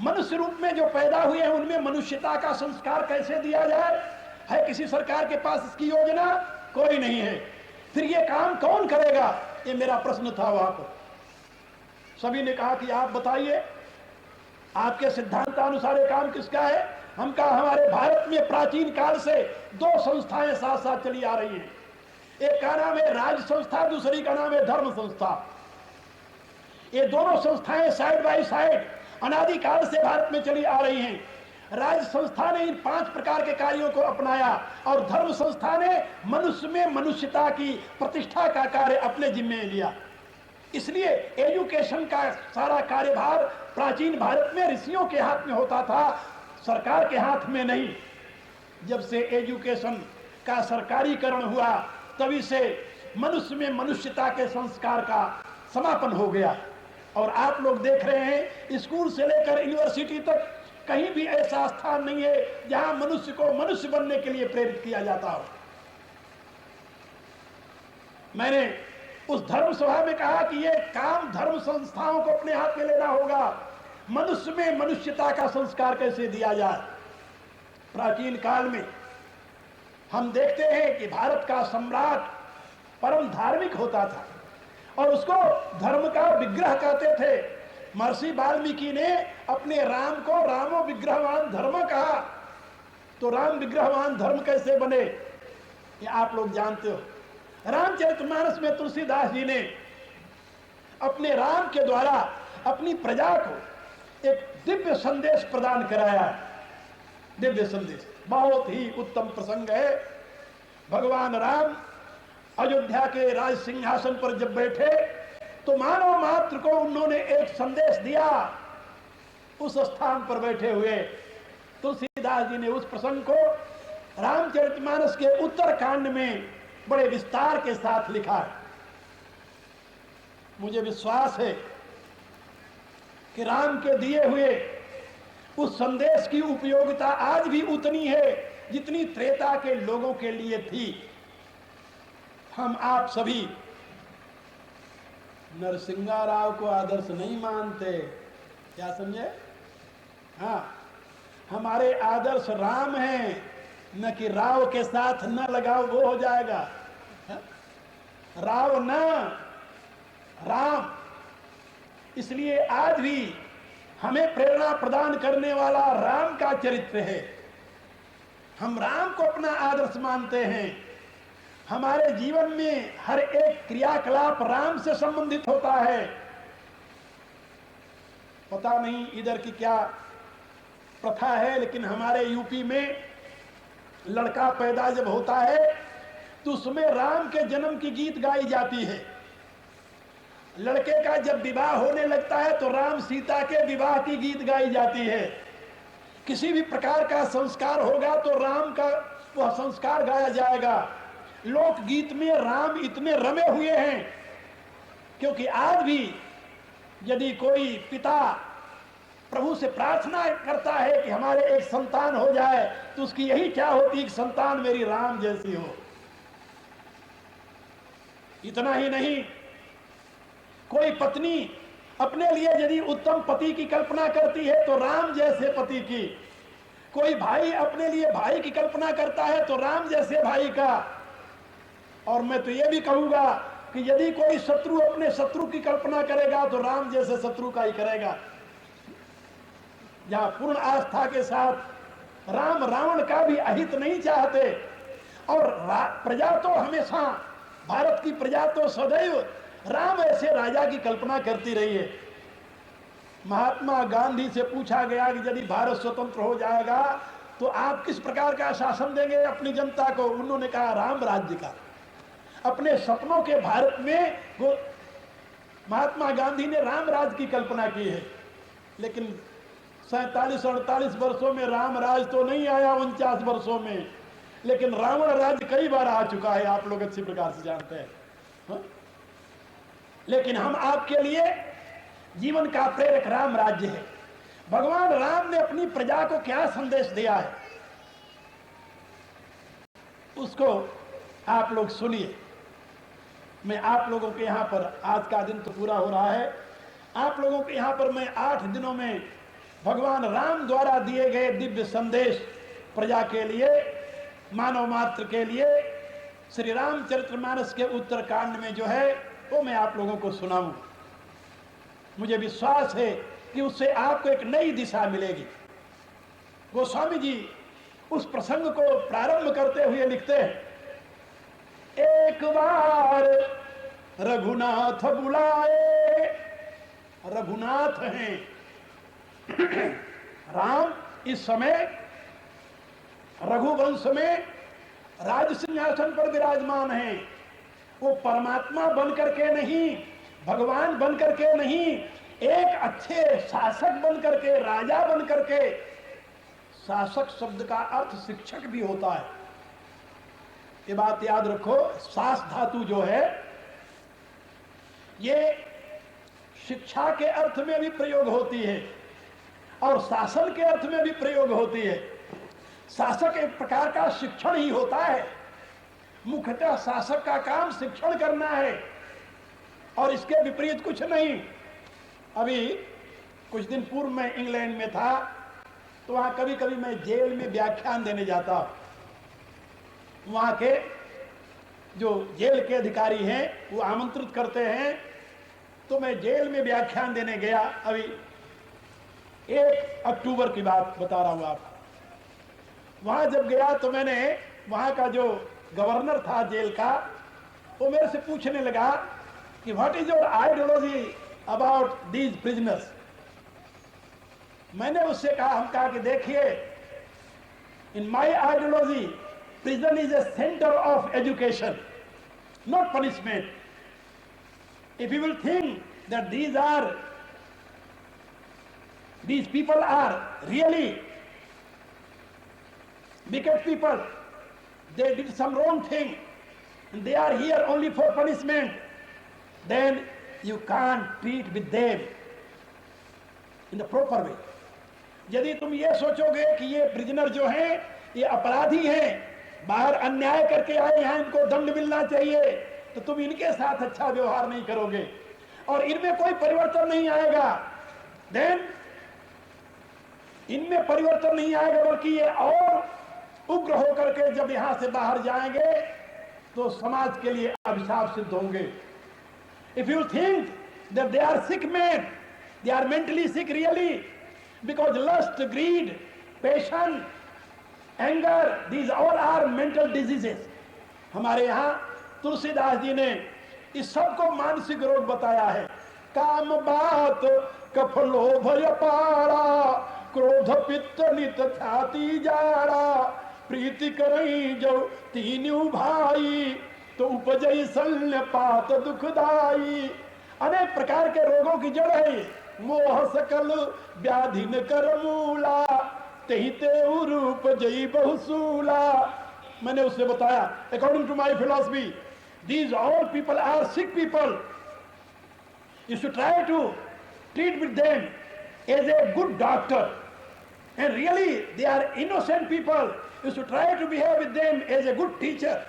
मनुष्य रूप में जो पैदा हुए हैं उनमें मनुष्यता का संस्कार कैसे दिया जाए, है किसी सरकार के पास इसकी योजना? कोई नहीं है। फिर ये काम कौन करेगा? ये मेरा प्रश्न था वहां पर। सभी ने कहा कि आप बताइए, आपके सिद्धांतानुसार ये काम किसका है? हम कहा हमारे भारत में प्राचीन काल से 2 संस्थाएं साथ साथ चली आ रही हैं। एक का नाम है राज संस्था, दूसरी का नाम है धर्म संस्था। ये दोनों संस्थाएं साइड बाय साइड अनादिकाल से भारत में चली आ रही हैं। राज संस्था ने इन 5 प्रकार के कार्यों को अपनाया और धर्म संस्था ने मनुष्य में मनुष्यता की प्रतिष्ठा का कार्य अपने जिम्मे लिया। इसलिए एजुकेशन का सारा कार्यभार प्राचीन भारत में ऋषियों के हाथ में होता था, सरकार के हाथ में नहीं। जब से एजुकेशन का सरकारीकरण हुआ तभी से मनुष्य में मनुष्यता के संस्कार का समापन हो गया। और आप लोग देख रहे हैं, स्कूल से लेकर यूनिवर्सिटी तक कहीं भी ऐसा स्थान नहीं है जहां मनुष्य को मनुष्य बनने के लिए प्रेरित किया जाता हो। मैंने उस धर्म सभा में कहा कि यह काम धर्म संस्थाओं को अपने हाथ में लेना होगा। मनुष्य में मनुष्यता का संस्कार कैसे दिया जाए। प्राचीन काल में हम देखते हैं कि भारत का सम्राट परम धार्मिक होता था और उसको धर्म का विग्रह कहते थे। महर्षि वाल्मीकि ने अपने राम को रामो विग्रहवान धर्म कहा। तो राम विग्रहवान धर्म कैसे बने, ये आप लोग जानते हो। रामचरितमानस में तुलसीदास जी ने अपने राम के द्वारा अपनी प्रजा को एक दिव्य संदेश प्रदान कराया। दिव्य संदेश बहुत ही उत्तम प्रसंग है। भगवान राम अयोध्या के राज सिंहासन पर जब बैठे तो मानव मात्र को उन्होंने एक संदेश दिया। उस स्थान पर बैठे हुए तुलसीदास जी ने उस प्रसंग को रामचरितमानस के उत्तर कांड में बड़े विस्तार के साथ लिखा है। मुझे विश्वास है कि राम के दिए हुए उस संदेश की उपयोगिता आज भी उतनी है जितनी त्रेता के लोगों के लिए थी। हम आप सभी नरसिंहा राव को आदर्श नहीं मानते, क्या समझे? हाँ, हमारे आदर्श राम हैं, न कि राव के साथ न लगाओ वो हो जाएगा। हा? राव न राम। इसलिए आज भी हमें प्रेरणा प्रदान करने वाला राम का चरित्र है। हम राम को अपना आदर्श मानते हैं। हमारे जीवन में हर एक क्रियाकलाप राम से संबंधित होता है। पता नहीं इधर की क्या प्रथा है, लेकिन हमारे यूपी में लड़का पैदा जब होता है तो उसमें राम के जन्म की गीत गाई जाती है। लड़के का जब विवाह होने लगता है तो राम सीता के विवाह की गीत गाई जाती है। किसी भी प्रकार का संस्कार होगा तो राम का वह संस्कार गाया जाएगा। लोकगीत में राम इतने रमे हुए हैं क्योंकि आज भी यदि कोई पिता प्रभु से प्रार्थना करता है कि हमारे एक संतान हो जाए तो उसकी यही क्या होती है कि संतान मेरी राम जैसी हो। इतना ही नहीं, कोई पत्नी अपने लिए यदि उत्तम पति की कल्पना करती है तो राम जैसे पति की। कोई भाई अपने लिए भाई की कल्पना करता है तो राम जैसे भाई का। और मैं तो यह भी कहूंगा कि यदि कोई शत्रु अपने शत्रु की कल्पना करेगा तो राम जैसे शत्रु का ही करेगा। जहां पूर्ण आस्था के साथ राम रावण का भी अहित नहीं चाहते। और प्रजा तो हमेशा, भारत की प्रजा तो सदैव राम ऐसे राजा की कल्पना करती रही है। महात्मा गांधी से पूछा गया कि यदि भारत स्वतंत्र हो जाएगा तो आप किस प्रकार का शासन देंगे अपनी जनता को? उन्होंने कहा राम राज्य का। अपने सपनों के भारत में वो महात्मा गांधी ने राम राज्य की कल्पना की है। लेकिन 47-48 वर्षों में राम राज तो नहीं आया, 49 वर्षों में, लेकिन रावण राज्य कई बार आ चुका है, आप लोग अच्छी प्रकार से जानते हैं। हा? लेकिन हम आपके लिए जीवन का प्रेरक राम राज्य है। भगवान राम ने अपनी प्रजा को क्या संदेश दिया है उसको आप लोग सुनिए। मैं आप लोगों के यहाँ पर, आज का दिन तो पूरा हो रहा है, आप लोगों के यहाँ पर मैं 8 दिनों में भगवान राम द्वारा दिए गए दिव्य संदेश प्रजा के लिए, मानव मात्र के लिए, श्री रामचरितमानस के उत्तरकांड में जो है वो मैं आप लोगों को सुनाऊं। मुझे विश्वास है कि उससे आपको एक नई दिशा मिलेगी। गोस्वामी जी उस प्रसंग को प्रारंभ करते हुए लिखते हैं, एक बार रघुनाथ बुलाए। रघुनाथ हैं राम, इस समय रघुवंश में राज सिंहासन पर विराजमान हैं। वो परमात्मा बनकर के नहीं, भगवान बनकर के नहीं, एक अच्छे शासक बनकर के, राजा बनकर के। शासक शब्द का अर्थ शिक्षक भी होता है, ये बात याद रखो। शास धातु जो है ये शिक्षा के अर्थ में भी प्रयोग होती है और शासन के अर्थ में भी प्रयोग होती है। शासक एक प्रकार का शिक्षण ही होता है। मुख्यतः शासक का काम शिक्षण करना है और इसके विपरीत कुछ नहीं। अभी कुछ दिन पूर्व मैं इंग्लैंड में था, तो वहां कभी कभी मैं जेल में व्याख्यान देने जाता। वहां के जो जेल के अधिकारी हैं वो आमंत्रित करते हैं, तो मैं जेल में व्याख्यान देने गया। अभी 1 अक्टूबर की बात बता रहा हूं आपको। वहां जब गया तो मैंने, वहां का जो गवर्नर था जेल का, वो मेरे से पूछने लगा कि what is your ideology about these prisoners. मैंने उससे कहा, हम कहा कि देखिए, इन माई ideology prison is a center of education, not punishment. If you will think that these people are really wicked people, they did some wrong thing, and they are here only for punishment, then you can't treat with them in the proper way. यदि तुम ये सोचोगे कि ये prisoner जो हैं ये अपराधी हैं, बाहर अन्याय करके आए हैं, इनको दंड मिलना चाहिए, तो तुम इनके साथ अच्छा व्यवहार नहीं करोगे और इनमें कोई परिवर्तन नहीं आएगा। देन इनमें परिवर्तन नहीं आएगा, बल्कि ये और उग्र होकर के जब यहां से बाहर जाएंगे तो समाज के लिए अभिशाप सिद्ध होंगे। If you think that they are sick man, they are mentally sick really, because lust, greed, passion, anger, these all are mental diseases। हमारे यहाँ तुलसीदास जी ने इस सब को मानसिक रोग बताया है। काम बात कफ लोभ अपारा, क्रोध पित्त नित छाती जाड़ा, प्रीति करई जो तीनू भाई, तो उपजई शल्य पात दुखदाई। अनेक प्रकार के रोगों की जड़ है। मोह सकल व्याधि न कर मूला, तेहिते रूप जई बहुसूला। मैंने उससे बताया, according to my philosophy, these all people are sick people. You should try to treat with them as a good doctor, and really they are innocent people. You should try to behave with them as a good teacher.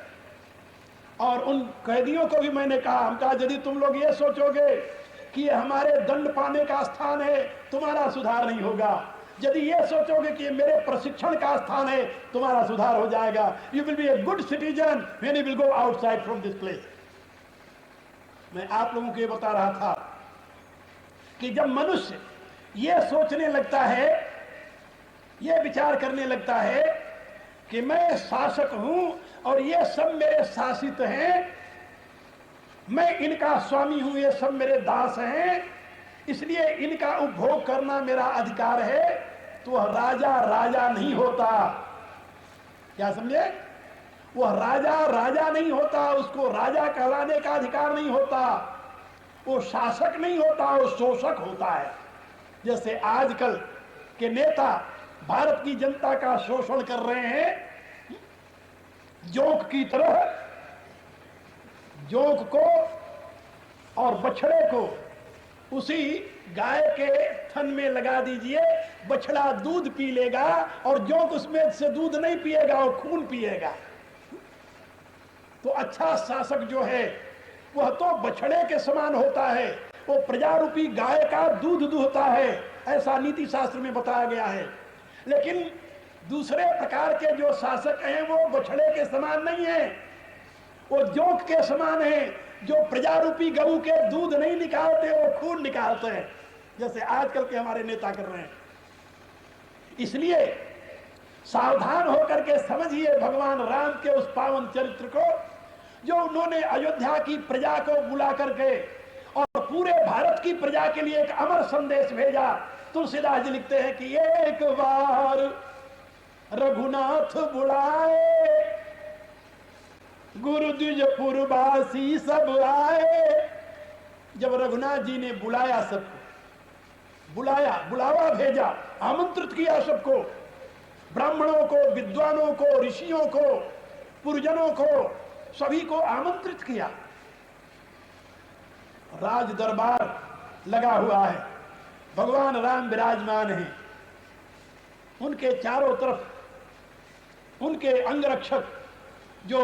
और उन कैदियों को भी मैंने कहा, हम कहा यदि तुम लोग ये सोचोगे कि ये हमारे दंड पाने का स्थान है, तुम्हारा सुधार नहीं होगा। यदि ये सोचोगे कि ये मेरे प्रशिक्षण का स्थान है, तुम्हारा सुधार हो जाएगा। You will be a good citizen when you will go outside from this place. मैं आप लोगों को ये बता रहा था कि जब मनुष्य ये सोचने लगता है ये विचार करने लगता है कि मैं शासक हूं और ये सब मेरे शासित हैं, मैं इनका स्वामी हूं, ये सब मेरे दास हैं, इसलिए इनका उपभोग करना मेरा अधिकार है, तो वह राजा राजा नहीं होता। क्या समझे? वह राजा राजा नहीं होता, उसको राजा कहलाने का अधिकार नहीं होता, वो शासक नहीं होता, वो शोषक होता है। जैसे आजकल के नेता भारत की जनता का शोषण कर रहे हैं, जोंक की तरह। जोंक को और बछड़े को उसी गाय के थन में लगा दीजिए, बछड़ा दूध पी लेगा और जोंक उसमें से दूध नहीं पिएगा, वो खून पिएगा। तो अच्छा शासक जो है वह तो बछड़े के समान होता है, वो प्रजा रूपी गाय का दूध दूहता है, ऐसा नीति शास्त्र में बताया गया है। लेकिन दूसरे प्रकार के जो शासक हैं वो बछड़े के समान नहीं है, वो जोंक के समान है, जो प्रजा रूपी गऊ के दूध नहीं निकालते, वो खून निकालते हैं, जैसे आजकल के हमारे नेता कर रहे हैं। इसलिए सावधान होकर के समझिए भगवान राम के उस पावन चरित्र को, जो उन्होंने अयोध्या की प्रजा को बुला करके और पूरे भारत की प्रजा के लिए एक अमर संदेश भेजा। तुलसीदास जी लिखते हैं कि एक बार रघुनाथ बुलाए, गुरु द्विजपुरवासी सब आए। जब रघुनाथ जी ने बुलाया सबको, बुलावा भेजा, आमंत्रित किया सबको, ब्राह्मणों को, विद्वानों को, ऋषियों को, पुरजनों को, सभी को आमंत्रित किया। राज दरबार लगा हुआ है, भगवान राम विराजमान हैं, उनके चारों तरफ उनके अंगरक्षक जो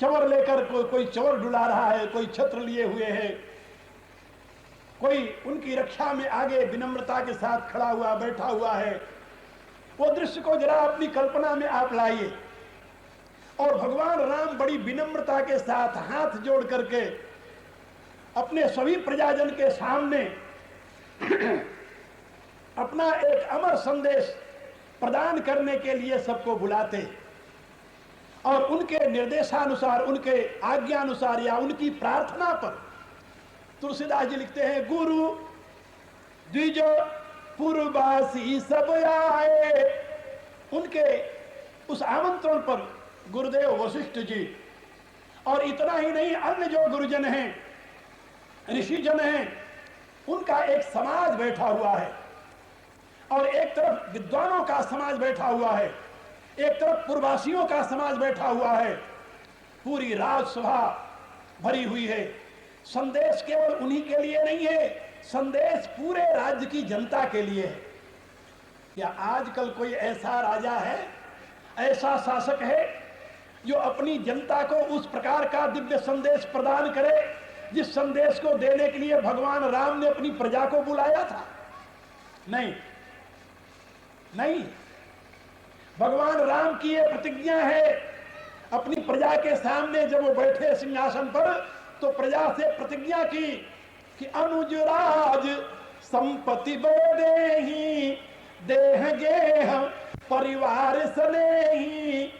चवर लेकर कोई चवर डुला रहा है, कोई छत्र लिए हुए है, कोई उनकी रक्षा में आगे विनम्रता के साथ खड़ा हुआ बैठा हुआ है। वो दृश्य को जरा अपनी कल्पना में आप लाइए। और भगवान राम बड़ी विनम्रता के साथ हाथ जोड़ करके अपने सभी प्रजाजन के सामने अपना एक अमर संदेश प्रदान करने के लिए सबको बुलाते, और उनके निर्देशानुसार, उनके आज्ञानुसार या उनकी प्रार्थना पर तुलसीदास जी लिखते हैं, गुरु द्विज पुरवासी सब आए। उनके उस आमंत्रण पर गुरुदेव वशिष्ठ जी और इतना ही नहीं, अन्य जो गुरुजन हैं, ऋषिजन हैं, उनका एक समाज बैठा हुआ है, और एक तरफ विद्वानों का समाज बैठा हुआ है, एक तरफ पुरवासियों का समाज बैठा हुआ है। पूरी राजसभा भरी हुई है। संदेश केवल उन्हीं के लिए नहीं है, संदेश पूरे राज्य की जनता के लिए है। क्या आजकल कोई ऐसा राजा है, ऐसा शासक है जो अपनी जनता को उस प्रकार का दिव्य संदेश प्रदान करे जिस संदेश को देने के लिए भगवान राम ने अपनी प्रजा को बुलाया था? नहीं, नहीं। भगवान राम की ये प्रतिज्ञा है अपनी प्रजा के सामने, जब वो बैठे सिंहासन पर, तो प्रजा से प्रतिज्ञा की कि अनुज राज संपत्ति देही, देह गेह परिवार सनेही,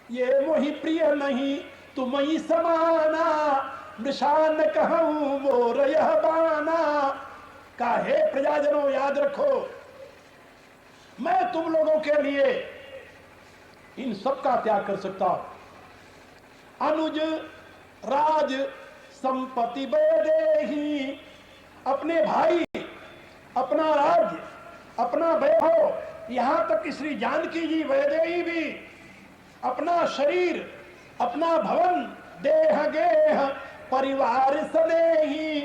ये मोहि प्रिय नहीं तुमहि समाना, निशान कहूं मोर यह बाना। काहे प्रजाजनों, याद रखो, मैं तुम लोगों के लिए इन सब का त्याग कर सकता हूं। अनुज राज संपत्ति देही, अपने भाई, अपना राज्य, अपना वैभव, यहां तक श्री जानकी जी वैदेही भी अपना शरीर, अपना भवन, देह गेह परिवार सनेही,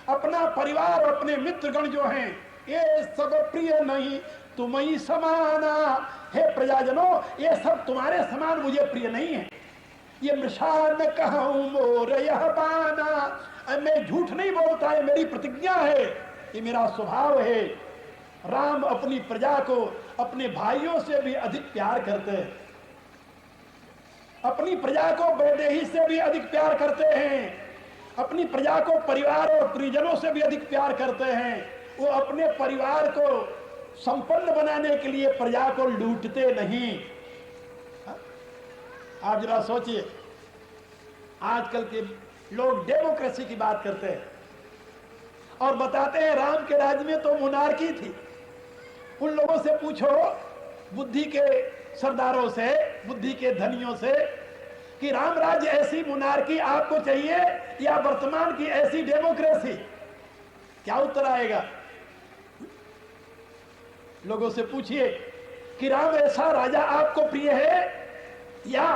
अपना परिवार, अपने मित्रगण जो हैं, ये सब प्रिय नहीं तुम्हें समाना। हे प्रजाजनों, ये सब तुम्हारे समान मुझे प्रिय नहीं है। ये मृषान कहूं मोर यह बाना, मैं झूठ नहीं बोलता, है मेरी प्रतिज्ञा है, ये मेरा स्वभाव है। राम अपनी प्रजा को अपने भाइयों से भी अधिक प्यार करते हैं, अपनी प्रजा को वैदेही से भी अधिक प्यार करते हैं, अपनी प्रजा को परिवार और परिजनों से भी अधिक प्यार करते हैं। वो अपने परिवार को संपन्न बनाने के लिए प्रजा को लूटते नहीं। आप जरा सोचिए, आजकल के लोग डेमोक्रेसी की बात करते हैं और बताते हैं राम के राज्य में तो मोनार्की थी। उन लोगों से पूछो, बुद्धि के सरदारों से, बुद्धि के धनियों से, कि राम राज्य ऐसी मोनार्की आपको चाहिए या वर्तमान की ऐसी डेमोक्रेसी? क्या उत्तर आएगा? लोगों से पूछिए कि राम ऐसा राजा आपको प्रिय है या,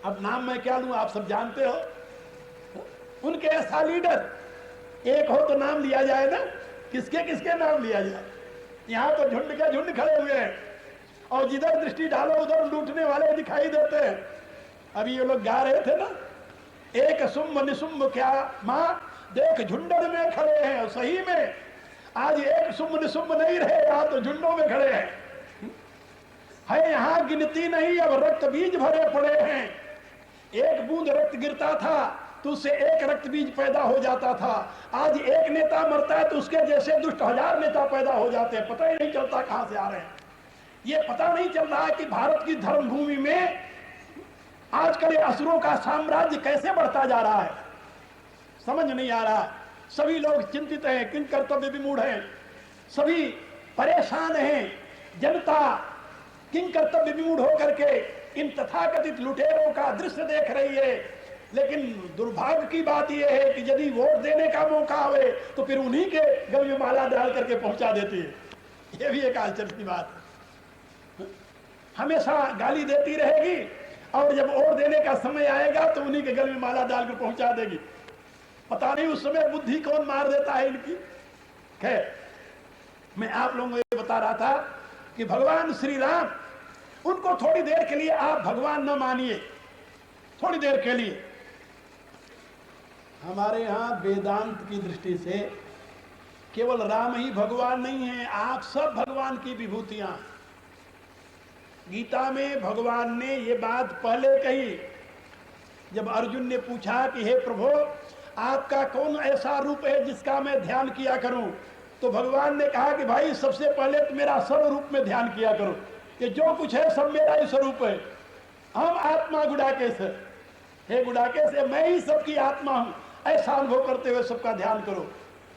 अब नाम मैं क्या लूं, आप सब जानते हो, उनके ऐसा लीडर एक हो तो नाम लिया जाए ना, किसके किसके नाम लिया जाए? यहां तो झुंड के झुंड खड़े हुए हैं और जिधर दृष्टि डालो उधर लूटने वाले दिखाई देते हैं। अभी ये लोग गा रहे थे ना, एक सुम्ब निसुम्ब क्या मां देख झुंडर में खड़े हैं। सही में आज एक सुम्ब निसुम्ब नहीं रहे, आज तो झुंडों में खड़े हैं। है यहां गिनती नहीं, अब रक्त बीज भरे पड़े हैं। एक बूंद रक्त गिरता था तो उससे एक रक्त बीज पैदा हो जाता था। आज एक नेता मरता है तो उसके जैसे दुष्ट 1000 नेता पैदा हो जाते हैं। पता ही नहीं चलता कहां से आ रहे हैं। ये पता नहीं चल रहा है कि भारत की धर्मभूमि में आजकल असुरों का साम्राज्य कैसे बढ़ता जा रहा है, समझ नहीं आ रहा। सभी लोग चिंतित हैं, किन कर्तव्य विमूढ़ हैं, सभी परेशान हैं। जनता किन कर्तव्य विमूढ़ होकर के इन तथाकथित लुटेरों का दृश्य देख रही है। लेकिन दुर्भाग्य की बात यह है कि यदि वोट देने का मौका आवे तो फिर उन्हीं के गले में माला डाल करके पहुंचा देती है। यह भी एक आश्चर्य की बात है। हमेशा गाली देती रहेगी और जब वोट देने का समय आएगा तो उन्हीं के गले में माला डालकर पहुंचा देगी। पता नहीं उस समय बुद्धि कौन मार देता है इनकी। खैर, मैं आप लोगों को ये बता रहा था कि भगवान श्री राम, उनको थोड़ी देर के लिए आप भगवान न मानिए, थोड़ी देर के लिए। हमारे यहां वेदांत की दृष्टि से केवल राम ही भगवान नहीं है, आप सब भगवान की विभूतियां। गीता में भगवान ने ये बात पहले कही, जब अर्जुन ने पूछा कि हे प्रभु, आपका कौन ऐसा रूप है जिसका मैं ध्यान किया करूं? तो भगवान ने कहा कि भाई सबसे पहले तो मेरा सर्वरूप में ध्यान किया करो, कि जो कुछ है सब मेरा ही स्वरूप है। हम आत्मा गुडाकेश है, हे गुडाकेश, मैं ही सबकी आत्मा हूं, ऐसा अनुभव करते हुए सबका ध्यान करो।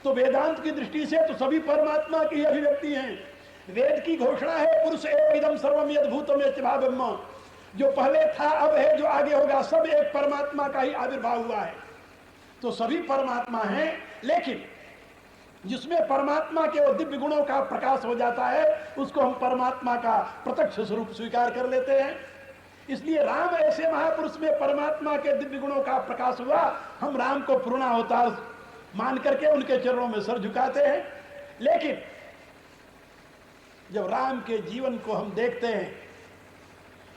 तो वेदांत की दृष्टि से तो सभी परमात्मा की अभिव्यक्ति हैं। वेद की घोषणा है, पुरुष एव इदम सर्वम यद्भूतम यच्च ब्रह्म। जो पहले था, अब है, जो आगे होगा, सब एक परमात्मा का ही आविर्भाव हुआ है। तो सभी परमात्मा हैं, लेकिन जिसमें परमात्मा के दिव्य गुणों का प्रकाश हो जाता है उसको हम परमात्मा का प्रत्यक्ष स्वरूप स्वीकार कर लेते हैं। इसलिए राम ऐसे महापुरुष में परमात्मा के दिव्य गुणों का प्रकाश हुआ, हम राम को पूर्ण अवतार मान करके उनके चरणों में सर झुकाते हैं। लेकिन जब राम के जीवन को हम देखते हैं,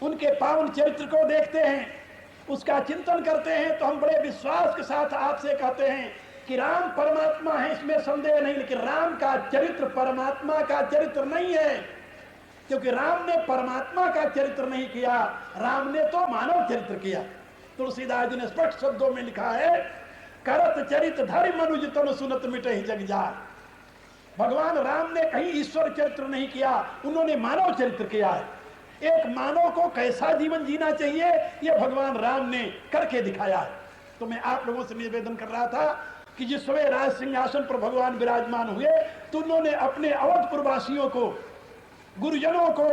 उनके पावन चरित्र को देखते हैं, उसका चिंतन करते हैं, तो हम बड़े विश्वास के साथ आपसे कहते हैं कि राम परमात्मा है, इसमें संदेह नहीं। लेकिन राम का चरित्र परमात्मा का चरित्र नहीं है, क्योंकि राम ने परमात्मा का चरित्र नहीं किया, राम ने तो मानव चरित्र किया। तुलसीदास जी ने स्पष्ट शब्दों में लिखा है, करत चरित धरि मनुज तन सुनत मिटहि जग जाय। भगवान राम ने कहीं ईश्वर चरित्र नहीं किया, उन्होंने मानव चरित्र किया है। एक मानव को कैसा जीवन जीना चाहिए, यह भगवान राम ने करके दिखाया है। तो मैं आप लोगों से निवेदन कर रहा था कि जिस समय राज सिंहासन पर भगवान विराजमान हुए तो उन्होंने अपने अवधपुरवासियों को, गुरुजनों को,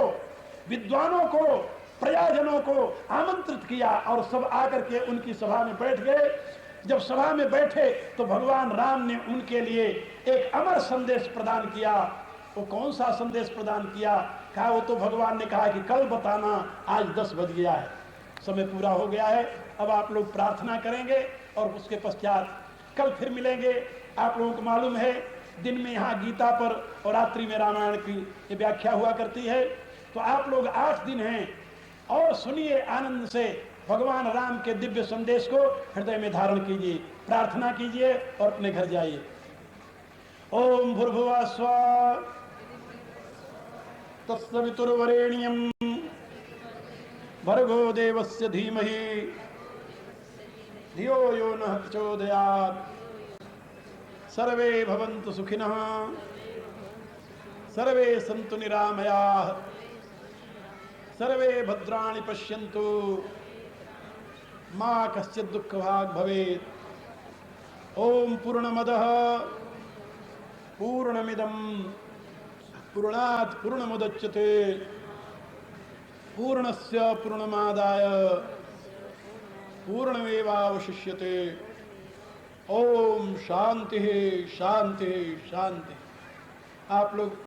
विद्वानों को, प्रजाजनों को आमंत्रित किया और सब आकर के उनकी सभा में बैठ गए। जब सभा में बैठे तो भगवान राम ने उनके लिए एक अमर संदेश प्रदान किया। वो कौन सा संदेश प्रदान किया? कहा, वो तो भगवान ने कहा कि कल बताना, आज 10 बज गया है, समय पूरा हो गया है, अब आप लोग प्रार्थना करेंगे और उसके पश्चात कल फिर मिलेंगे। आप लोगों को मालूम है दिन में यहाँ गीता पर और रात्रि में रामायण की ये व्याख्या हुआ करती है। तो आप लोग 8 दिन हैं और सुनिए आनंद से भगवान राम के दिव्य संदेश को हृदय में धारण कीजिए, प्रार्थना कीजिए और अपने घर जाइए। ओम भूर्भुवः स्वः तत्सवितुर्वरेण्यं भर्गो देवस्य धीमहि धियो यो नः प्रचोदयात्। सर्वे भवन्तु सुखिनः, सर्वे सन्तु निरामयाः, सर्वे भद्राणि पश्यन्तु, मा कश्चित् दुःखभाग् भवेत्। ओम पूर्णमदः पूर्णमिदं पूर्णात् पूर्णमुदच्यते पूर्णस्य पूर्णमादाय पूर्णमेवावशिष्यते। ओम शांति शांति शांति। आप लोग